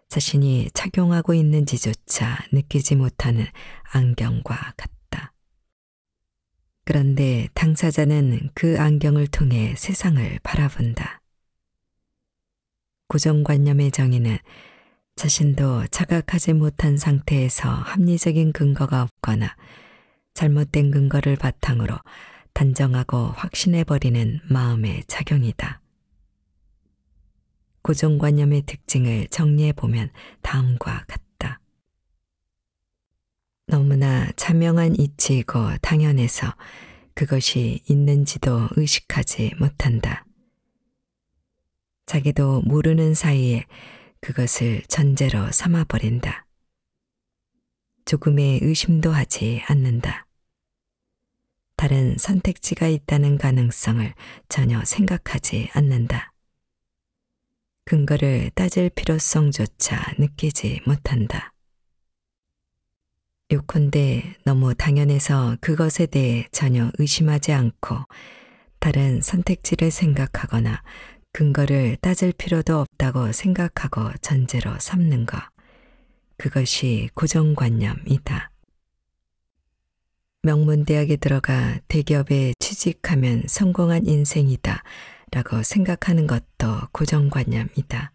자신이 착용하고 있는지조차 느끼지 못하는 안경과 같다. 그런데 당사자는 그 안경을 통해 세상을 바라본다. 고정관념의 정의는 자신도 자각하지 못한 상태에서 합리적인 근거가 없거나 잘못된 근거를 바탕으로 단정하고 확신해버리는 마음의 작용이다. 고정관념의 특징을 정리해보면 다음과 같다. 너무나 자명한 이치이고 당연해서 그것이 있는지도 의식하지 못한다. 자기도 모르는 사이에 그것을 전제로 삼아버린다. 조금의 의심도 하지 않는다. 다른 선택지가 있다는 가능성을 전혀 생각하지 않는다. 근거를 따질 필요성조차 느끼지 못한다. 요컨대 너무 당연해서 그것에 대해 전혀 의심하지 않고 다른 선택지를 생각하거나 근거를 따질 필요도 없다고 생각하고 전제로 삼는 것. 그것이 고정관념이다. 명문대학에 들어가 대기업에 취직하면 성공한 인생이다 라고 생각하는 것도 고정관념이다.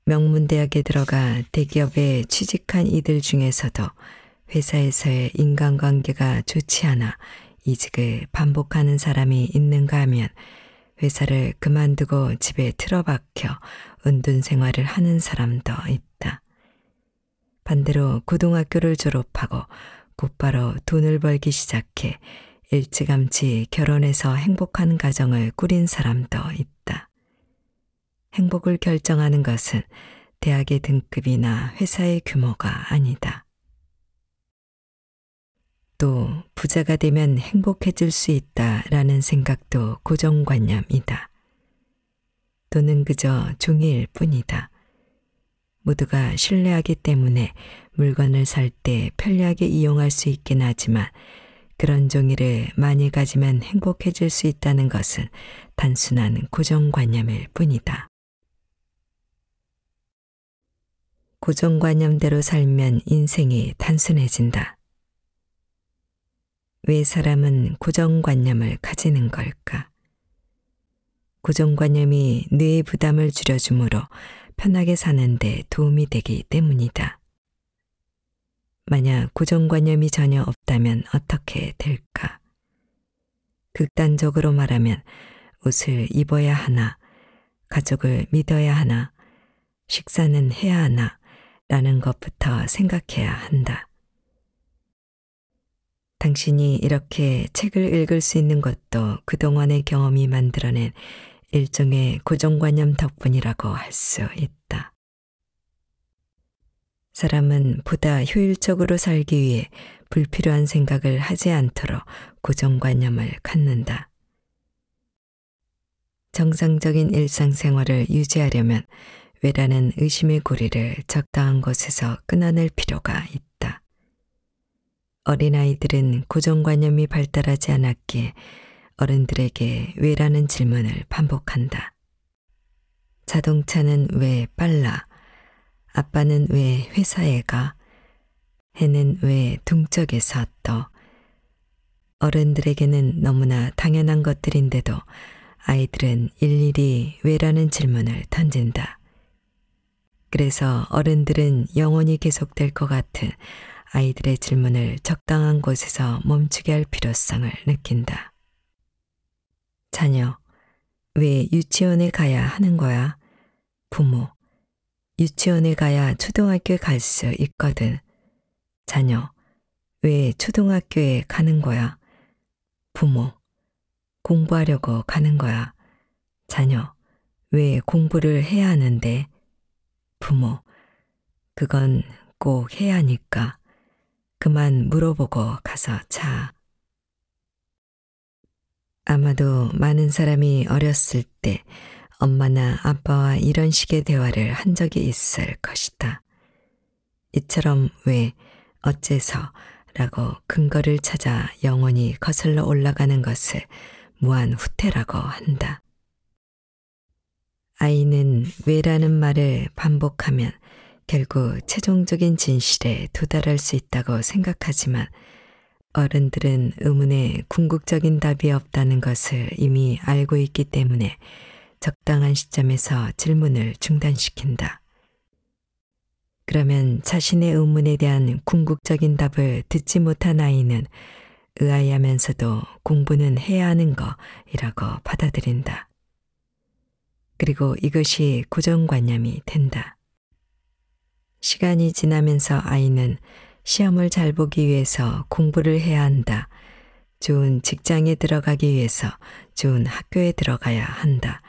명문대학에 들어가 대기업에 취직한 이들 중에서도 회사에서의 인간관계가 좋지 않아 이직을 반복하는 사람이 있는가 하면 회사를 그만두고 집에 틀어박혀 은둔 생활을 하는 사람도 있다. 반대로 고등학교를 졸업하고 곧바로 돈을 벌기 시작해 일찌감치 결혼해서 행복한 가정을 꾸린 사람도 있다. 행복을 결정하는 것은 대학의 등급이나 회사의 규모가 아니다. 또 부자가 되면 행복해질 수 있다라는 생각도 고정관념이다. 돈은 그저 종이일 뿐이다. 모두가 신뢰하기 때문에 물건을 살 때 편리하게 이용할 수 있긴 하지만 그런 종이를 많이 가지면 행복해질 수 있다는 것은 단순한 고정관념일 뿐이다. 고정관념대로 살면 인생이 단순해진다. 왜 사람은 고정관념을 가지는 걸까? 고정관념이 뇌의 부담을 줄여주므로 편하게 사는데 도움이 되기 때문이다. 만약 고정관념이 전혀 없다면 어떻게 될까? 극단적으로 말하면 옷을 입어야 하나, 가족을 믿어야 하나, 식사는 해야 하나 라는 것부터 생각해야 한다. 당신이 이렇게 책을 읽을 수 있는 것도 그동안의 경험이 만들어낸 일종의 고정관념 덕분이라고 할 수 있다. 사람은 보다 효율적으로 살기 위해 불필요한 생각을 하지 않도록 고정관념을 갖는다. 정상적인 일상생활을 유지하려면 외라는 의심의 고리를 적당한 곳에서 끊어낼 필요가 있다. 어린아이들은 고정관념이 발달하지 않았기에 어른들에게 왜라는 질문을 반복한다. 자동차는 왜 빨라? 아빠는 왜 회사에 가? 해는 왜 동쪽에서 떠? 어른들에게는 너무나 당연한 것들인데도 아이들은 일일이 왜라는 질문을 던진다. 그래서 어른들은 영원히 계속될 것 같은 아이들의 질문을 적당한 곳에서 멈추게 할 필요성을 느낀다. 자녀, 왜 유치원에 가야 하는 거야? 부모, 유치원에 가야 초등학교에 갈 수 있거든. 자녀, 왜 초등학교에 가는 거야? 부모, 공부하려고 가는 거야. 자녀, 왜 공부를 해야 하는데? 부모, 그건 꼭 해야 하니까. 그만 물어보고 가서 자. 아마도 많은 사람이 어렸을 때 엄마나 아빠와 이런 식의 대화를 한 적이 있을 것이다. 이처럼 왜, 어째서 라고 근거를 찾아 영원히 거슬러 올라가는 것을 무한 후퇴라고 한다. 아이는 왜라는 말을 반복하면 결국 최종적인 진실에 도달할 수 있다고 생각하지만 어른들은 의문에 궁극적인 답이 없다는 것을 이미 알고 있기 때문에 적당한 시점에서 질문을 중단시킨다. 그러면 자신의 의문에 대한 궁극적인 답을 듣지 못한 아이는 의아해하면서도 공부는 해야 하는 거이라고 받아들인다. 그리고 이것이 고정관념이 된다. 시간이 지나면서 아이는 시험을 잘 보기 위해서 공부를 해야 한다. 좋은 직장에 들어가기 위해서 좋은 학교에 들어가야 한다.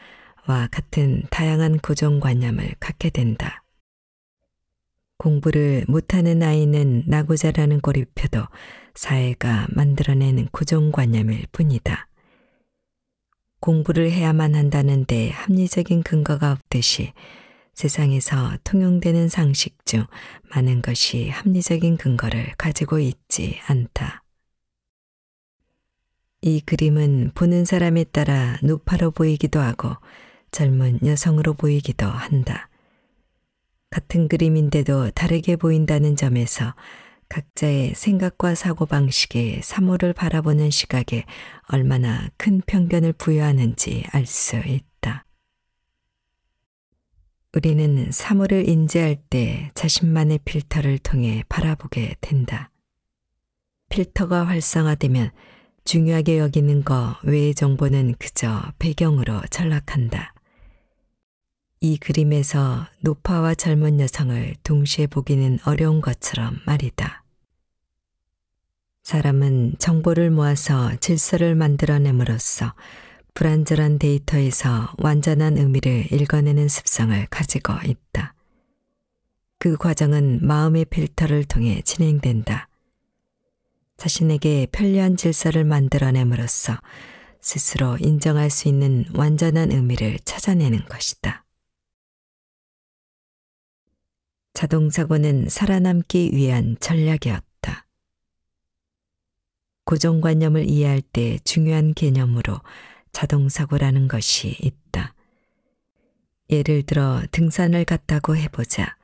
와 같은 다양한 고정관념을 갖게 된다. 공부를 못하는 아이는 나고자라는 꼬리표도 사회가 만들어내는 고정관념일 뿐이다. 공부를 해야만 한다는데 합리적인 근거가 없듯이 세상에서 통용되는 상식 중 많은 것이 합리적인 근거를 가지고 있지 않다. 이 그림은 보는 사람에 따라 노파로 보이기도 하고 젊은 여성으로 보이기도 한다. 같은 그림인데도 다르게 보인다는 점에서 각자의 생각과 사고방식이 사물을 바라보는 시각에 얼마나 큰 편견을 부여하는지 알 수 있다. 우리는 사물을 인지할 때 자신만의 필터를 통해 바라보게 된다. 필터가 활성화되면 중요하게 여기는 것 외의 정보는 그저 배경으로 전락한다. 이 그림에서 노파와 젊은 여성을 동시에 보기는 어려운 것처럼 말이다. 사람은 정보를 모아서 질서를 만들어냄으로써 불완전한 데이터에서 완전한 의미를 읽어내는 습성을 가지고 있다. 그 과정은 마음의 필터를 통해 진행된다. 자신에게 편리한 질서를 만들어냄으로써 스스로 인정할 수 있는 완전한 의미를 찾아내는 것이다. 자동사고는 살아남기 위한 전략이었다. 고정관념을 이해할 때 중요한 개념으로 자동사고라는 것이 있다. 예를 들어 등산을 갔다고 해보자.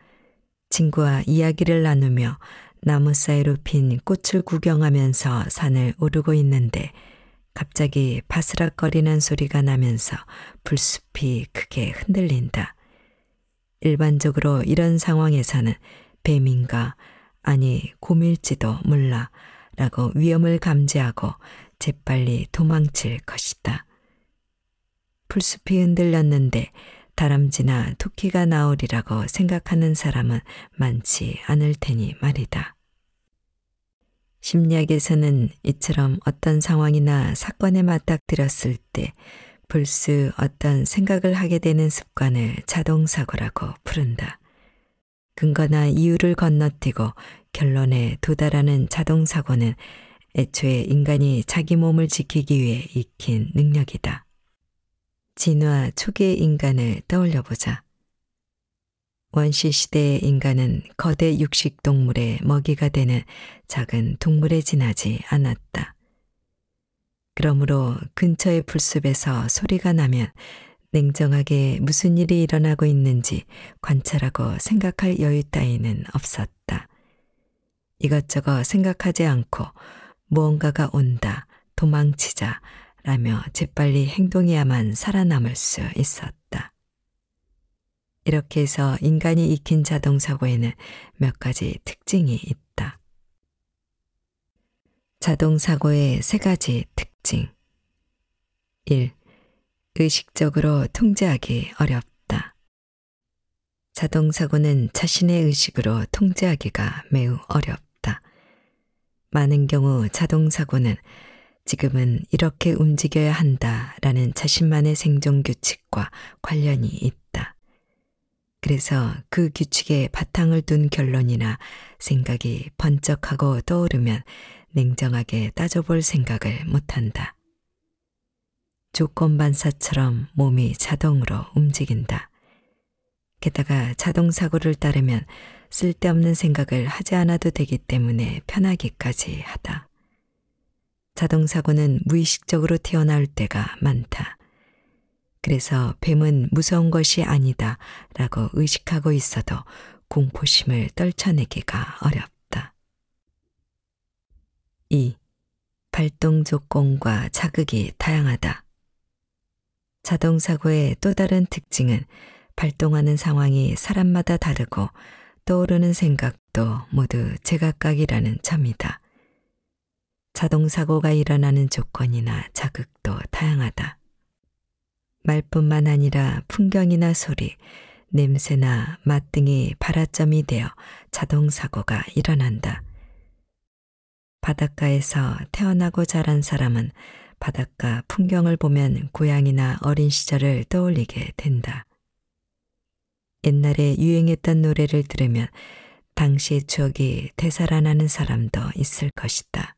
친구와 이야기를 나누며 나무 사이로 핀 꽃을 구경하면서 산을 오르고 있는데 갑자기 바스락거리는 소리가 나면서 풀숲이 크게 흔들린다. 일반적으로 이런 상황에서는 뱀인가 아니 곰일지도 몰라 라고 위험을 감지하고 재빨리 도망칠 것이다. 풀숲이 흔들렸는데 다람쥐나 토끼가 나오리라고 생각하는 사람은 많지 않을 테니 말이다. 심리학에서는 이처럼 어떤 상황이나 사건에 맞닥뜨렸을 때 불쑥 어떤 생각을 하게 되는 습관을 자동사고라고 부른다. 근거나 이유를 건너뛰고 결론에 도달하는 자동사고는 애초에 인간이 자기 몸을 지키기 위해 익힌 능력이다. 진화 초기의 인간을 떠올려보자. 원시시대의 인간은 거대 육식동물의 먹이가 되는 작은 동물에 지나지 않았다. 그러므로 근처의 풀숲에서 소리가 나면 냉정하게 무슨 일이 일어나고 있는지 관찰하고 생각할 여유 따위는 없었다. 이것저것 생각하지 않고 무언가가 온다, 도망치자 라며 재빨리 행동해야만 살아남을 수 있었다. 이렇게 해서 인간이 익힌 자동사고에는 몇 가지 특징이 있다. 자동사고의 세 가지 특징. 1. 의식적으로 통제하기 어렵다. 자동사고는 자신의 의식으로 통제하기가 매우 어렵다. 많은 경우 자동사고는 지금은 이렇게 움직여야 한다라는 자신만의 생존규칙과 관련이 있다. 그래서 그 규칙에 바탕을 둔 결론이나 생각이 번쩍하고 떠오르면 냉정하게 따져볼 생각을 못한다. 조건반사처럼 몸이 자동으로 움직인다. 게다가 자동사고를 따르면 쓸데없는 생각을 하지 않아도 되기 때문에 편하기까지 하다. 자동사고는 무의식적으로 튀어나올 때가 많다. 그래서 뱀은 무서운 것이 아니다 라고 의식하고 있어도 공포심을 떨쳐내기가 어렵다. 2. 발동 조건과 자극이 다양하다. 자동사고의 또 다른 특징은 발동하는 상황이 사람마다 다르고 떠오르는 생각도 모두 제각각이라는 점이다. 자동사고가 일어나는 조건이나 자극도 다양하다. 말뿐만 아니라 풍경이나 소리, 냄새나 맛 등이 발화점이 되어 자동사고가 일어난다. 바닷가에서 태어나고 자란 사람은 바닷가 풍경을 보면 고향이나 어린 시절을 떠올리게 된다. 옛날에 유행했던 노래를 들으면 당시의 추억이 되살아나는 사람도 있을 것이다.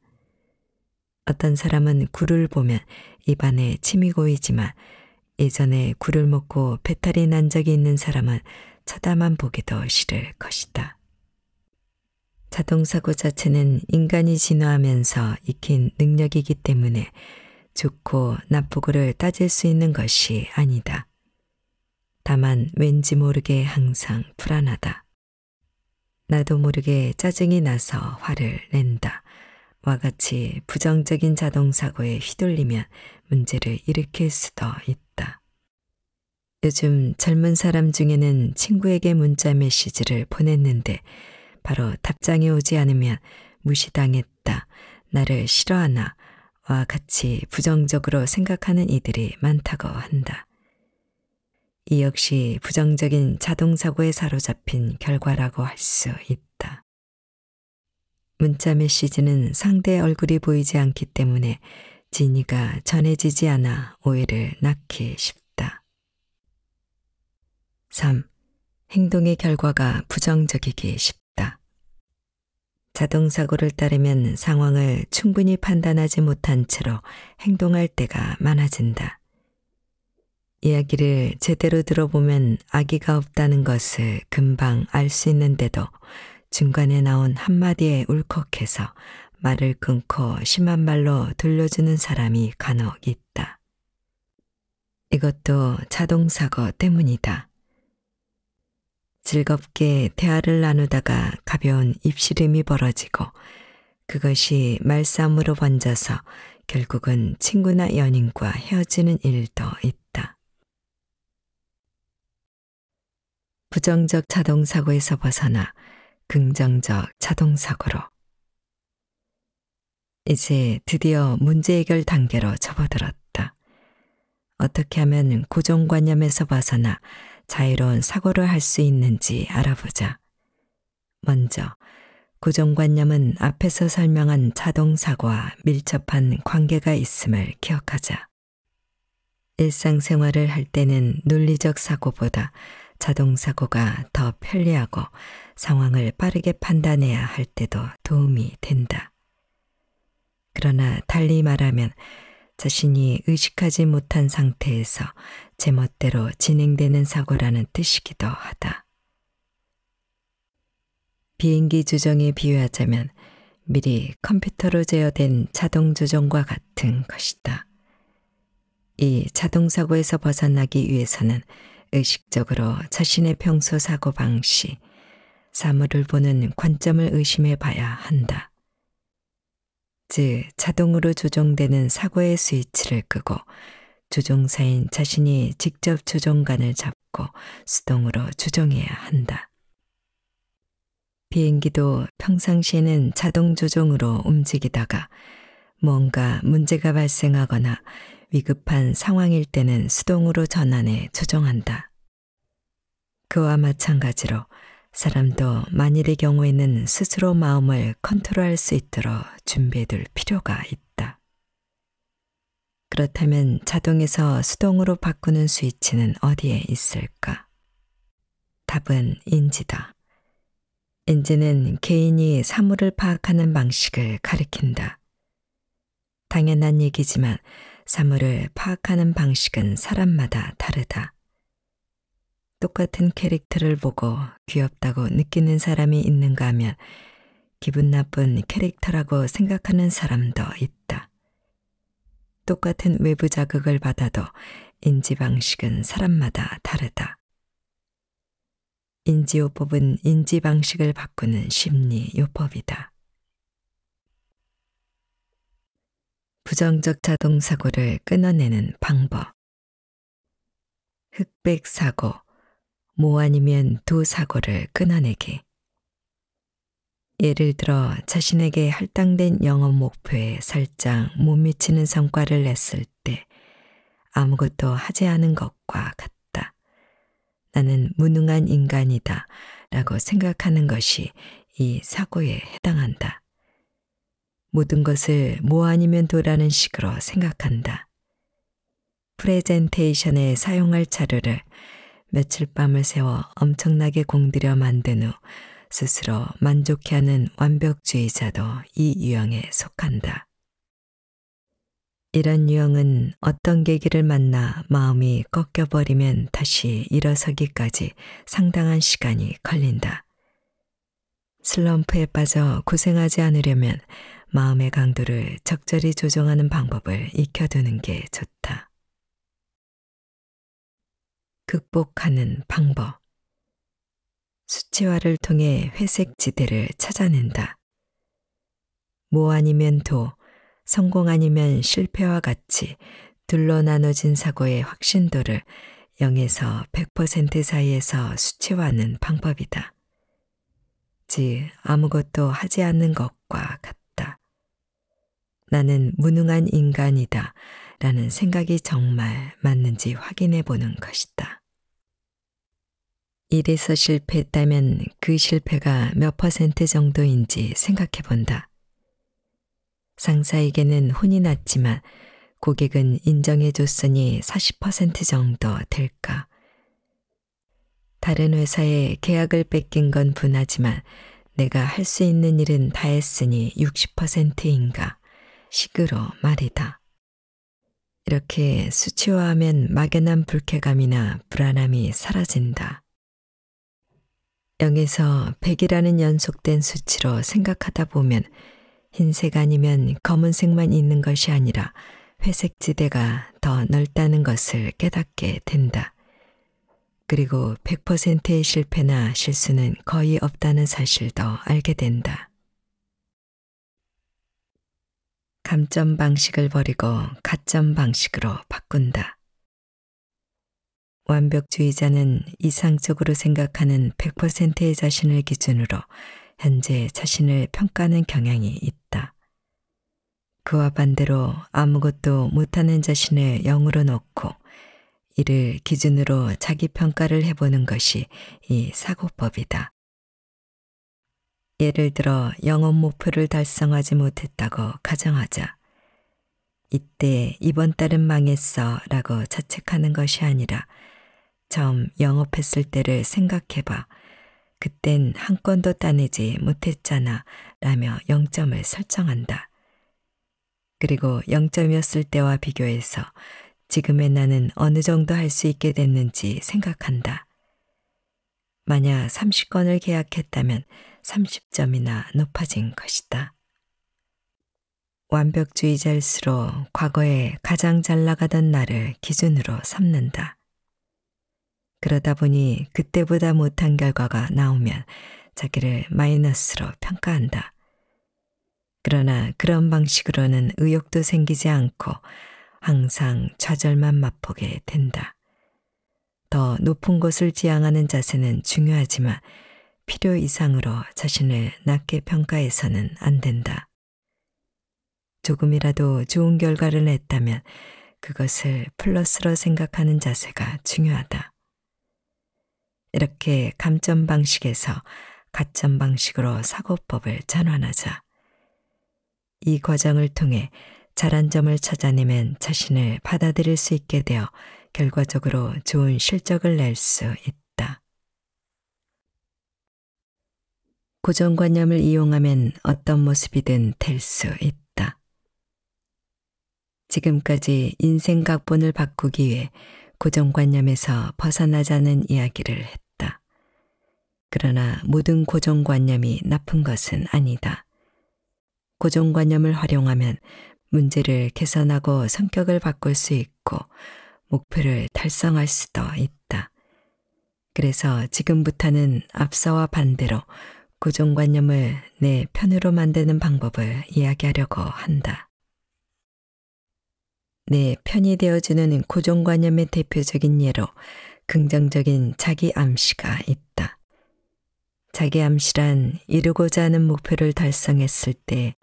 어떤 사람은 굴을 보면 입안에 침이 고이지만 예전에 굴을 먹고 배탈이 난 적이 있는 사람은 쳐다만 보기도 싫을 것이다. 자동사고 자체는 인간이 진화하면서 익힌 능력이기 때문에 좋고 나쁘고를 따질 수 있는 것이 아니다. 다만 왠지 모르게 항상 불안하다. 나도 모르게 짜증이 나서 화를 낸다. 와 같이 부정적인 자동사고에 휘둘리면 문제를 일으킬 수도 있다. 요즘 젊은 사람 중에는 친구에게 문자 메시지를 보냈는데 바로 답장이 오지 않으면 무시당했다, 나를 싫어하나 와 같이 부정적으로 생각하는 이들이 많다고 한다. 이 역시 부정적인 자동사고에 사로잡힌 결과라고 할 수 있다. 문자 메시지는 상대의 얼굴이 보이지 않기 때문에 진위가 전해지지 않아 오해를 낳기 쉽다. 3. 행동의 결과가 부정적이기 쉽다. 자동사고를 따르면 상황을 충분히 판단하지 못한 채로 행동할 때가 많아진다. 이야기를 제대로 들어보면 악의가 없다는 것을 금방 알 수 있는데도 중간에 나온 한마디에 울컥해서 말을 끊고 심한 말로 돌려주는 사람이 간혹 있다. 이것도 자동사고 때문이다. 즐겁게 대화를 나누다가 가벼운 입씨름이 벌어지고 그것이 말싸움으로 번져서 결국은 친구나 연인과 헤어지는 일도 있다. 부정적 자동사고에서 벗어나 긍정적 자동사고로. 이제 드디어 문제 해결 단계로 접어들었다. 어떻게 하면 고정관념에서 벗어나 자유로운 사고를 할 수 있는지 알아보자. 먼저 고정관념은 앞에서 설명한 자동사고와 밀접한 관계가 있음을 기억하자. 일상생활을 할 때는 논리적 사고보다 자동사고가 더 편리하고 상황을 빠르게 판단해야 할 때도 도움이 된다. 그러나 달리 말하면 자신이 의식하지 못한 상태에서 제멋대로 진행되는 사고라는 뜻이기도 하다. 비행기 조정에 비유하자면 미리 컴퓨터로 제어된 자동 조종과 같은 것이다. 이 자동사고에서 벗어나기 위해서는 의식적으로 자신의 평소 사고방식, 사물을 보는 관점을 의심해 봐야 한다. 즉, 자동으로 조종되는 사고의 스위치를 끄고 조종사인 자신이 직접 조종간을 잡고 수동으로 조종해야 한다. 비행기도 평상시에는 자동 조종으로 움직이다가 뭔가 문제가 발생하거나 위급한 상황일 때는 수동으로 전환해 조종한다. 그와 마찬가지로 사람도 만일의 경우에는 스스로 마음을 컨트롤할 수 있도록 준비해둘 필요가 있다. 그렇다면 자동에서 수동으로 바꾸는 스위치는 어디에 있을까? 답은 인지다. 인지는 개인이 사물을 파악하는 방식을 가리킨다. 당연한 얘기지만 사물을 파악하는 방식은 사람마다 다르다. 똑같은 캐릭터를 보고 귀엽다고 느끼는 사람이 있는가 하면 기분 나쁜 캐릭터라고 생각하는 사람도 있다. 똑같은 외부 자극을 받아도 인지 방식은 사람마다 다르다. 인지요법은 인지 방식을 바꾸는 심리요법이다. 부정적 자동사고를 끊어내는 방법. 흑백 사고, 모 아니면 도 사고를 끊어내기. 예를 들어 자신에게 할당된 영업 목표에 살짝 못 미치는 성과를 냈을 때 아무것도 하지 않은 것과 같다. 나는 무능한 인간이다 라고 생각하는 것이 이 사고에 해당한다. 모든 것을 뭐 아니면 도라는 식으로 생각한다. 프레젠테이션에 사용할 자료를 며칠 밤을 새워 엄청나게 공들여 만든 후 스스로 만족해하는 완벽주의자도 이 유형에 속한다. 이런 유형은 어떤 계기를 만나 마음이 꺾여버리면 다시 일어서기까지 상당한 시간이 걸린다. 슬럼프에 빠져 고생하지 않으려면 마음의 강도를 적절히 조정하는 방법을 익혀두는 게 좋다. 극복하는 방법. 수치화를 통해 회색 지대를 찾아낸다. 모 아니면 도, 성공 아니면 실패와 같이 둘로 나눠진 사고의 확신도를 0에서 100% 사이에서 수치화하는 방법이다. 즉, 아무것도 하지 않는 것과 같다. 나는 무능한 인간이다 라는 생각이 정말 맞는지 확인해 보는 것이다. 일에서 실패했다면 그 실패가 몇 % 정도인지 생각해 본다. 상사에게는 혼이 났지만 고객은 인정해 줬으니 40% 정도 될까? 다른 회사에 계약을 뺏긴 건 분하지만 내가 할 수 있는 일은 다 했으니 60%인가? 식으로 말이다. 이렇게 수치화하면 막연한 불쾌감이나 불안함이 사라진다. 0에서 100이라는 연속된 수치로 생각하다 보면 흰색 아니면 검은색만 있는 것이 아니라 회색 지대가 더 넓다는 것을 깨닫게 된다. 그리고 100%의 실패나 실수는 거의 없다는 사실도 알게 된다. 감점 방식을 버리고 가점 방식으로 바꾼다. 완벽주의자는 이상적으로 생각하는 100%의 자신을 기준으로 현재 자신을 평가하는 경향이 있다. 그와 반대로 아무것도 못하는 자신을 0으로 놓고 이를 기준으로 자기 평가를 해보는 것이 이 사고법이다. 예를 들어 영업 목표를 달성하지 못했다고 가정하자. 이때 이번 달은 망했어 라고 자책하는 것이 아니라 처음 영업했을 때를 생각해봐. 그땐 한 건도 따내지 못했잖아 라며 0점을 설정한다. 그리고 0점이었을 때와 비교해서 지금의 나는 어느 정도 할 수 있게 됐는지 생각한다. 만약 30건을 계약했다면 30점이나 높아진 것이다. 완벽주의자일수록 과거에 가장 잘 나가던 나를 기준으로 삼는다. 그러다 보니 그때보다 못한 결과가 나오면 자기를 마이너스로 평가한다. 그러나 그런 방식으로는 의욕도 생기지 않고 항상 좌절만 맛보게 된다. 더 높은 곳을 지향하는 자세는 중요하지만 필요 이상으로 자신을 낮게 평가해서는 안 된다. 조금이라도 좋은 결과를 냈다면 그것을 플러스로 생각하는 자세가 중요하다. 이렇게 감점 방식에서 가점 방식으로 사고법을 전환하자. 이 과정을 통해 잘한 점을 찾아내면 자신을 받아들일 수 있게 되어 결과적으로 좋은 실적을 낼 수 있다. 고정관념을 이용하면 어떤 모습이든 될 수 있다. 지금까지 인생 각본을 바꾸기 위해 고정관념에서 벗어나자는 이야기를 했다. 그러나 모든 고정관념이 나쁜 것은 아니다. 고정관념을 활용하면 문제를 개선하고 성격을 바꿀 수 있고 목표를 달성할 수도 있다. 그래서 지금부터는 앞서와 반대로 고정관념을 내 편으로 만드는 방법을 이야기하려고 한다. 내 편이 되어주는 고정관념의 대표적인 예로 긍정적인 자기 암시가 있다. 자기 암시란 이루고자 하는 목표를 달성했을 때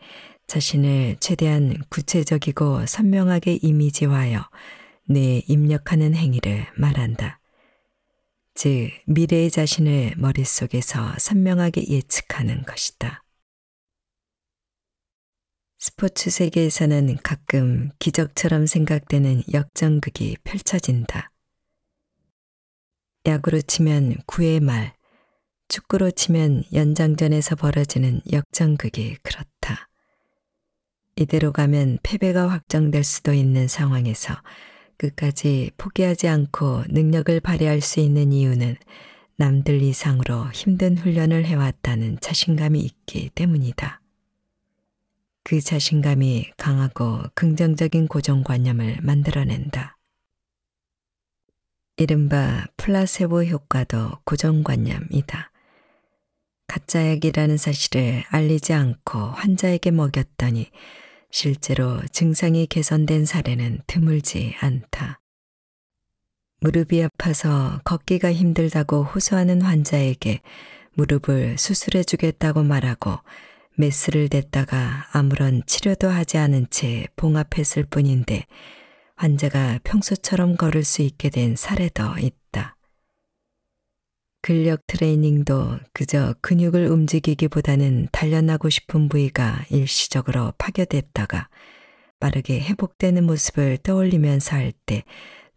자신을 최대한 구체적이고 선명하게 이미지화하여 뇌에 입력하는 행위를 말한다. 즉, 미래의 자신을 머릿속에서 선명하게 예측하는 것이다. 스포츠 세계에서는 가끔 기적처럼 생각되는 역전극이 펼쳐진다. 야구로 치면 9회 말, 축구로 치면 연장전에서 벌어지는 역전극이 그렇다. 이대로 가면 패배가 확정될 수도 있는 상황에서 끝까지 포기하지 않고 능력을 발휘할 수 있는 이유는 남들 이상으로 힘든 훈련을 해왔다는 자신감이 있기 때문이다. 그 자신감이 강하고 긍정적인 고정관념을 만들어낸다. 이른바 플라세보 효과도 고정관념이다. 가짜약이라는 사실을 알리지 않고 환자에게 먹였더니 실제로 증상이 개선된 사례는 드물지 않다. 무릎이 아파서 걷기가 힘들다고 호소하는 환자에게 무릎을 수술해 주겠다고 말하고 메스를 댔다가 아무런 치료도 하지 않은 채 봉합했을 뿐인데 환자가 평소처럼 걸을 수 있게 된 사례도 있다. 근력 트레이닝도 그저 근육을 움직이기보다는 단련하고 싶은 부위가 일시적으로 파괴됐다가 빠르게 회복되는 모습을 떠올리면서 할 때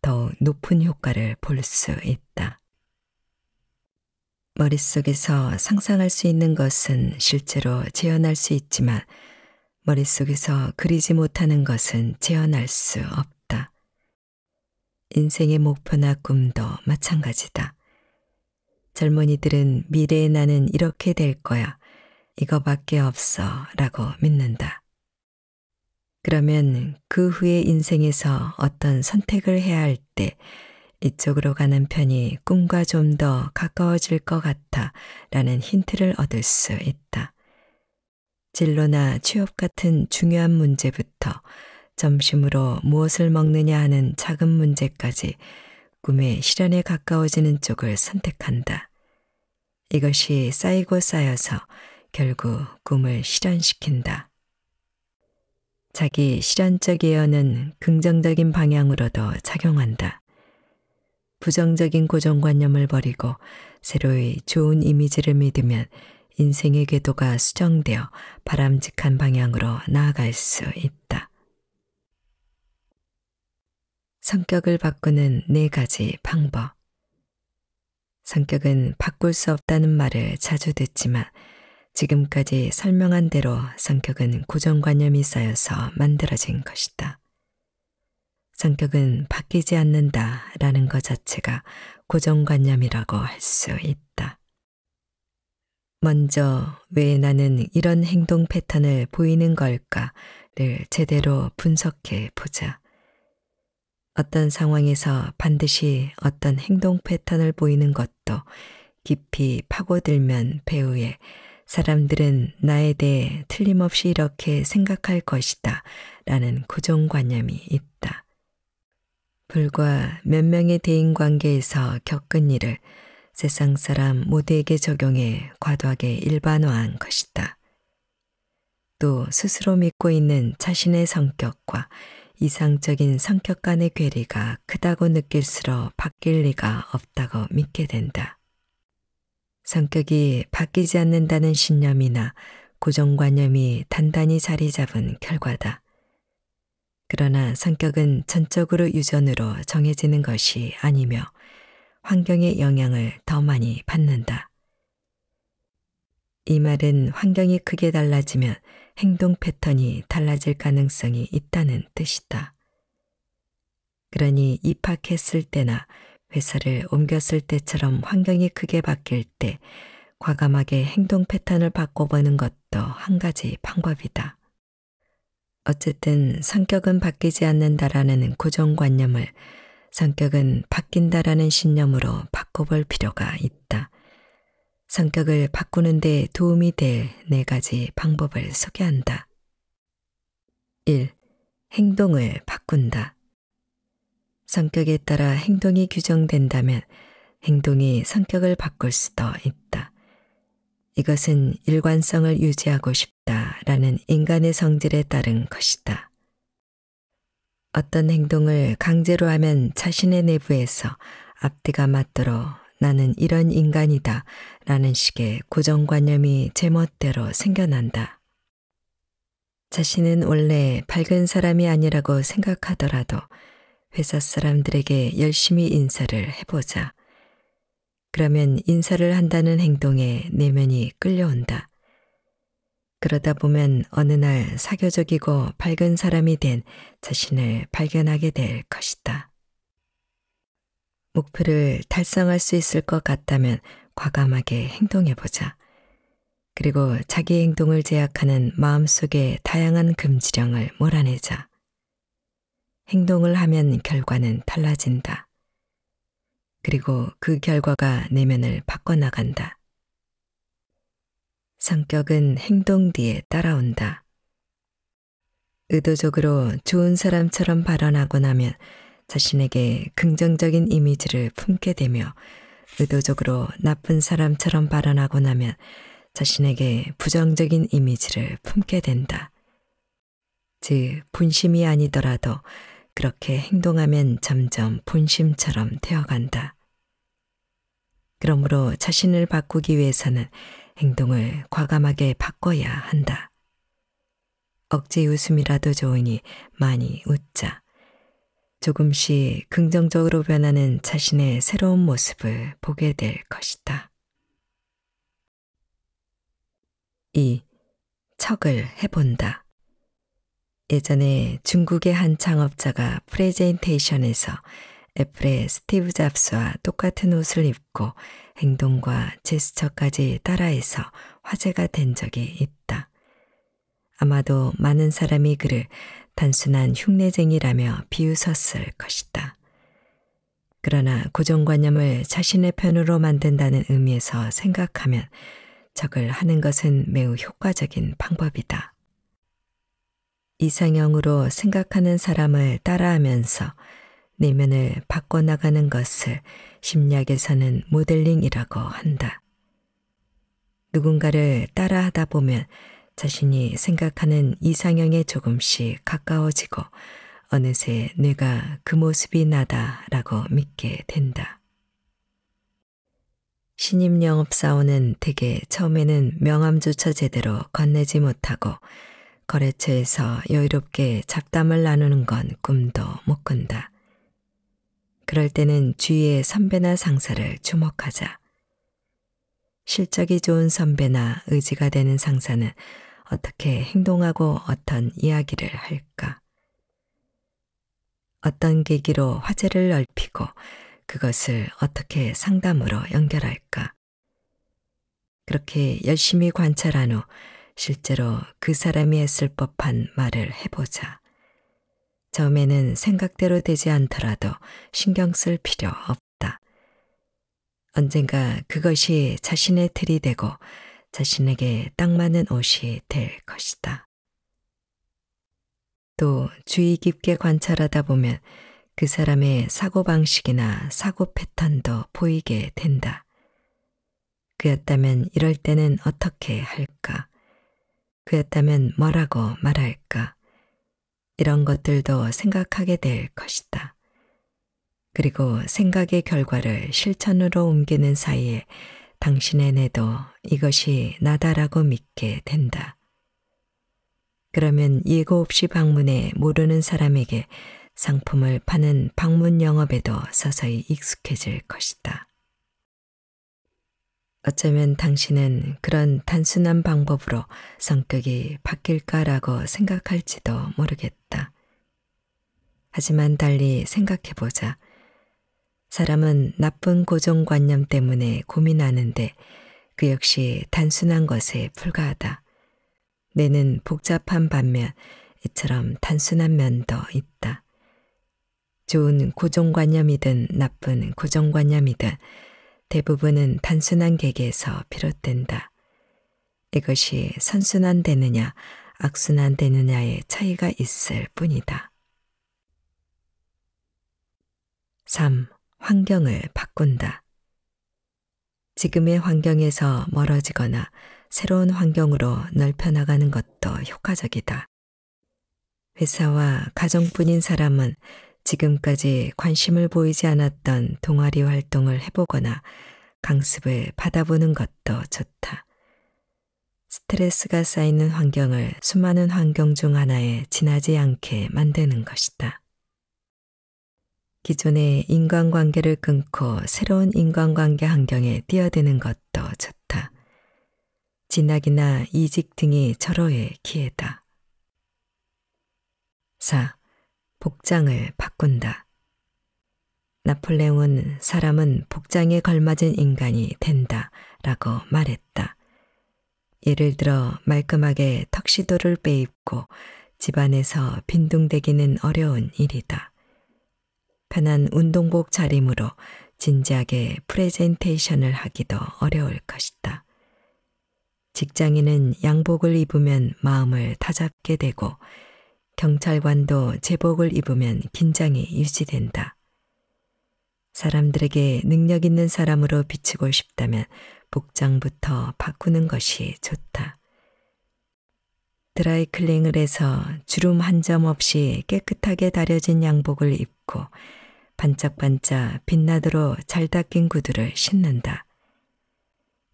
더욱 높은 효과를 볼 수 있다. 머릿속에서 상상할 수 있는 것은 실제로 재현할 수 있지만 머릿속에서 그리지 못하는 것은 재현할 수 없다. 인생의 목표나 꿈도 마찬가지다. 젊은이들은 미래의 나는 이렇게 될 거야, 이거밖에 없어 라고 믿는다. 그러면 그 후의 인생에서 어떤 선택을 해야 할 때 이쪽으로 가는 편이 꿈과 좀 더 가까워질 것 같아 라는 힌트를 얻을 수 있다. 진로나 취업 같은 중요한 문제부터 점심으로 무엇을 먹느냐 하는 작은 문제까지 꿈의 실현에 가까워지는 쪽을 선택한다. 이것이 쌓이고 쌓여서 결국 꿈을 실현시킨다. 자기 실현적 예언은 긍정적인 방향으로도 작용한다. 부정적인 고정관념을 버리고 새로이 좋은 이미지를 믿으면 인생의 궤도가 수정되어 바람직한 방향으로 나아갈 수 있다. 성격을 바꾸는 4가지 방법. 성격은 바꿀 수 없다는 말을 자주 듣지만 지금까지 설명한 대로 성격은 고정관념이 쌓여서 만들어진 것이다. 성격은 바뀌지 않는다라는 것 자체가 고정관념이라고 할 수 있다. 먼저 왜 나는 이런 행동 패턴을 보이는 걸까를 제대로 분석해 보자. 어떤 상황에서 반드시 어떤 행동 패턴을 보이는 것도 깊이 파고들면 배후에 사람들은 나에 대해 틀림없이 이렇게 생각할 것이다 라는 고정관념이 있다. 불과 몇 명의 대인관계에서 겪은 일을 세상 사람 모두에게 적용해 과도하게 일반화한 것이다. 또 스스로 믿고 있는 자신의 성격과 이상적인 성격 간의 괴리가 크다고 느낄수록 바뀔 리가 없다고 믿게 된다. 성격이 바뀌지 않는다는 신념이나 고정관념이 단단히 자리 잡은 결과다. 그러나 성격은 전적으로 유전으로 정해지는 것이 아니며 환경의 영향을 더 많이 받는다. 이 말은 환경이 크게 달라지면 행동 패턴이 달라질 가능성이 있다는 뜻이다. 그러니 입학했을 때나 회사를 옮겼을 때처럼 환경이 크게 바뀔 때 과감하게 행동 패턴을 바꿔보는 것도 한 가지 방법이다. 어쨌든 성격은 바뀌지 않는다라는 고정관념을 성격은 바뀐다라는 신념으로 바꿔볼 필요가 있다. 성격을 바꾸는 데 도움이 될 4가지 방법을 소개한다. 1. 행동을 바꾼다. 성격에 따라 행동이 규정된다면 행동이 성격을 바꿀 수도 있다. 이것은 일관성을 유지하고 싶다라는 인간의 성질에 따른 것이다. 어떤 행동을 강제로 하면 자신의 내부에서 앞뒤가 맞도록 나는 이런 인간이다 라는 식의 고정관념이 제멋대로 생겨난다. 자신은 원래 밝은 사람이 아니라고 생각하더라도 회사 사람들에게 열심히 인사를 해보자. 그러면 인사를 한다는 행동에 내면이 끌려온다. 그러다 보면 어느 날 사교적이고 밝은 사람이 된 자신을 발견하게 될 것이다. 목표를 달성할 수 있을 것 같다면 과감하게 행동해보자. 그리고 자기 행동을 제약하는 마음속의 다양한 금지령을 몰아내자. 행동을 하면 결과는 달라진다. 그리고 그 결과가 내면을 바꿔나간다. 성격은 행동 뒤에 따라온다. 의도적으로 좋은 사람처럼 발언하고 나면 자신에게 긍정적인 이미지를 품게 되며 의도적으로 나쁜 사람처럼 발언하고 나면 자신에게 부정적인 이미지를 품게 된다. 즉, 본심이 아니더라도 그렇게 행동하면 점점 본심처럼 되어간다. 그러므로 자신을 바꾸기 위해서는 행동을 과감하게 바꿔야 한다. 억지 웃음이라도 좋으니 많이 웃자. 조금씩 긍정적으로 변하는 자신의 새로운 모습을 보게 될 것이다. 2. 척을 해본다. 예전에 중국의 한 창업자가 프레젠테이션에서 애플의 스티브 잡스와 똑같은 옷을 입고 행동과 제스처까지 따라해서 화제가 된 적이 있다. 아마도 많은 사람이 그를 단순한 흉내쟁이라며 비웃었을 것이다. 그러나 고정관념을 자신의 편으로 만든다는 의미에서 생각하면 척을 하는 것은 매우 효과적인 방법이다. 이상형으로 생각하는 사람을 따라하면서 내면을 바꿔나가는 것을 심리학에서는 모델링이라고 한다. 누군가를 따라하다 보면 자신이 생각하는 이상형에 조금씩 가까워지고 어느새 내가 그 모습이 나다라고 믿게 된다. 신입 영업사원은 대개 처음에는 명함조차 제대로 건네지 못하고 거래처에서 여유롭게 잡담을 나누는 건 꿈도 못 꾼다. 그럴 때는 주위의 선배나 상사를 주목하자. 실적이 좋은 선배나 의지가 되는 상사는 어떻게 행동하고 어떤 이야기를 할까? 어떤 계기로 화제를 넓히고 그것을 어떻게 상담으로 연결할까? 그렇게 열심히 관찰한 후 실제로 그 사람이 했을 법한 말을 해보자. 처음에는 생각대로 되지 않더라도 신경 쓸 필요 없다. 언젠가 그것이 자신의 틀이 되고 자신에게 딱 맞는 옷이 될 것이다. 또 주의 깊게 관찰하다 보면 그 사람의 사고방식이나 사고 패턴도 보이게 된다. 그였다면 이럴 때는 어떻게 할까? 그였다면 뭐라고 말할까? 이런 것들도 생각하게 될 것이다. 그리고 생각의 결과를 실천으로 옮기는 사이에 당신의 뇌도 이것이 나다라고 믿게 된다. 그러면 예고 없이 방문해 모르는 사람에게 상품을 파는 방문 영업에도 서서히 익숙해질 것이다. 어쩌면 당신은 그런 단순한 방법으로 성격이 바뀔까라고 생각할지도 모르겠다. 하지만 달리 생각해보자. 사람은 나쁜 고정관념 때문에 고민하는데 그 역시 단순한 것에 불과하다. 뇌는 복잡한 반면 이처럼 단순한 면도 있다. 좋은 고정관념이든 나쁜 고정관념이든 대부분은 단순한 계기에서 비롯된다. 이것이 선순환되느냐 악순환되느냐의 차이가 있을 뿐이다. 3. 환경을 바꾼다. 지금의 환경에서 멀어지거나 새로운 환경으로 넓혀나가는 것도 효과적이다. 회사와 가정뿐인 사람은 지금까지 관심을 보이지 않았던 동아리 활동을 해보거나 강습을 받아보는 것도 좋다. 스트레스가 쌓이는 환경을 수많은 환경 중 하나에 지나지 않게 만드는 것이다. 기존의 인간관계를 끊고 새로운 인간관계 환경에 뛰어드는 것도 좋다. 진학이나 이직 등이 절호의 기회다. 4. 복장을 바꾼다. 나폴레옹은 사람은 복장에 걸맞은 인간이 된다 라고 말했다. 예를 들어 말끔하게 턱시도를 빼입고 집안에서 빈둥대기는 어려운 일이다. 편한 운동복 차림으로 진지하게 프레젠테이션을 하기도 어려울 것이다. 직장인은 양복을 입으면 마음을 다잡게 되고 경찰관도 제복을 입으면 긴장이 유지된다. 사람들에게 능력 있는 사람으로 비치고 싶다면 복장부터 바꾸는 것이 좋다. 드라이클링을 해서 주름 한 점 없이 깨끗하게 다려진 양복을 입고 반짝반짝 빛나도록 잘 닦인 구두를 신는다.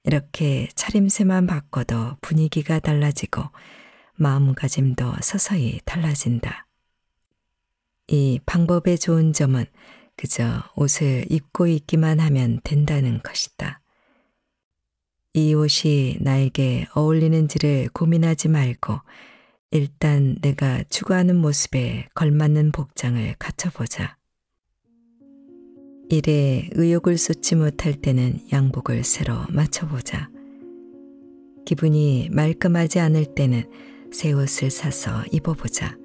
이렇게 차림새만 바꿔도 분위기가 달라지고 마음가짐도 서서히 달라진다. 이 방법의 좋은 점은 그저 옷을 입고 있기만 하면 된다는 것이다. 이 옷이 나에게 어울리는지를 고민하지 말고 일단 내가 추구하는 모습에 걸맞는 복장을 갖춰보자. 일에 의욕을 쏟지 못할 때는 양복을 새로 맞춰보자. 기분이 말끔하지 않을 때는 새 옷을 사서 입어보자.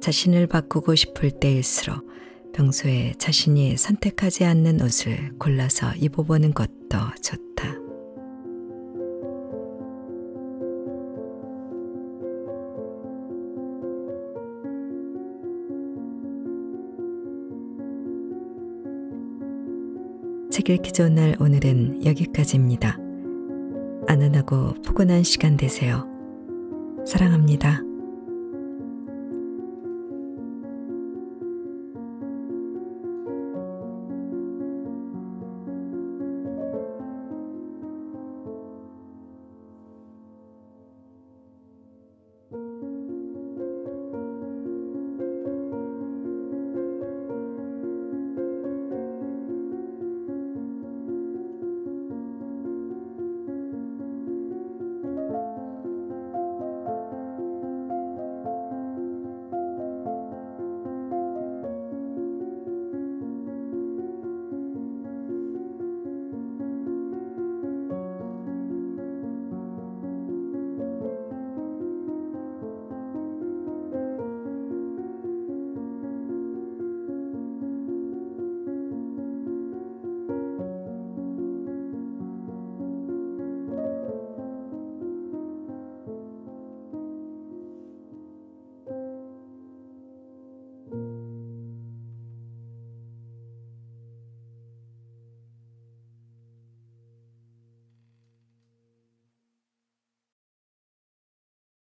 자신을 바꾸고 싶을 때일수록 평소에 자신이 선택하지 않는 옷을 골라서 입어보는 것도 좋다. 책 읽기 좋은 날 오늘은 여기까지입니다. 안전하고 포근한 시간 되세요. 사랑합니다.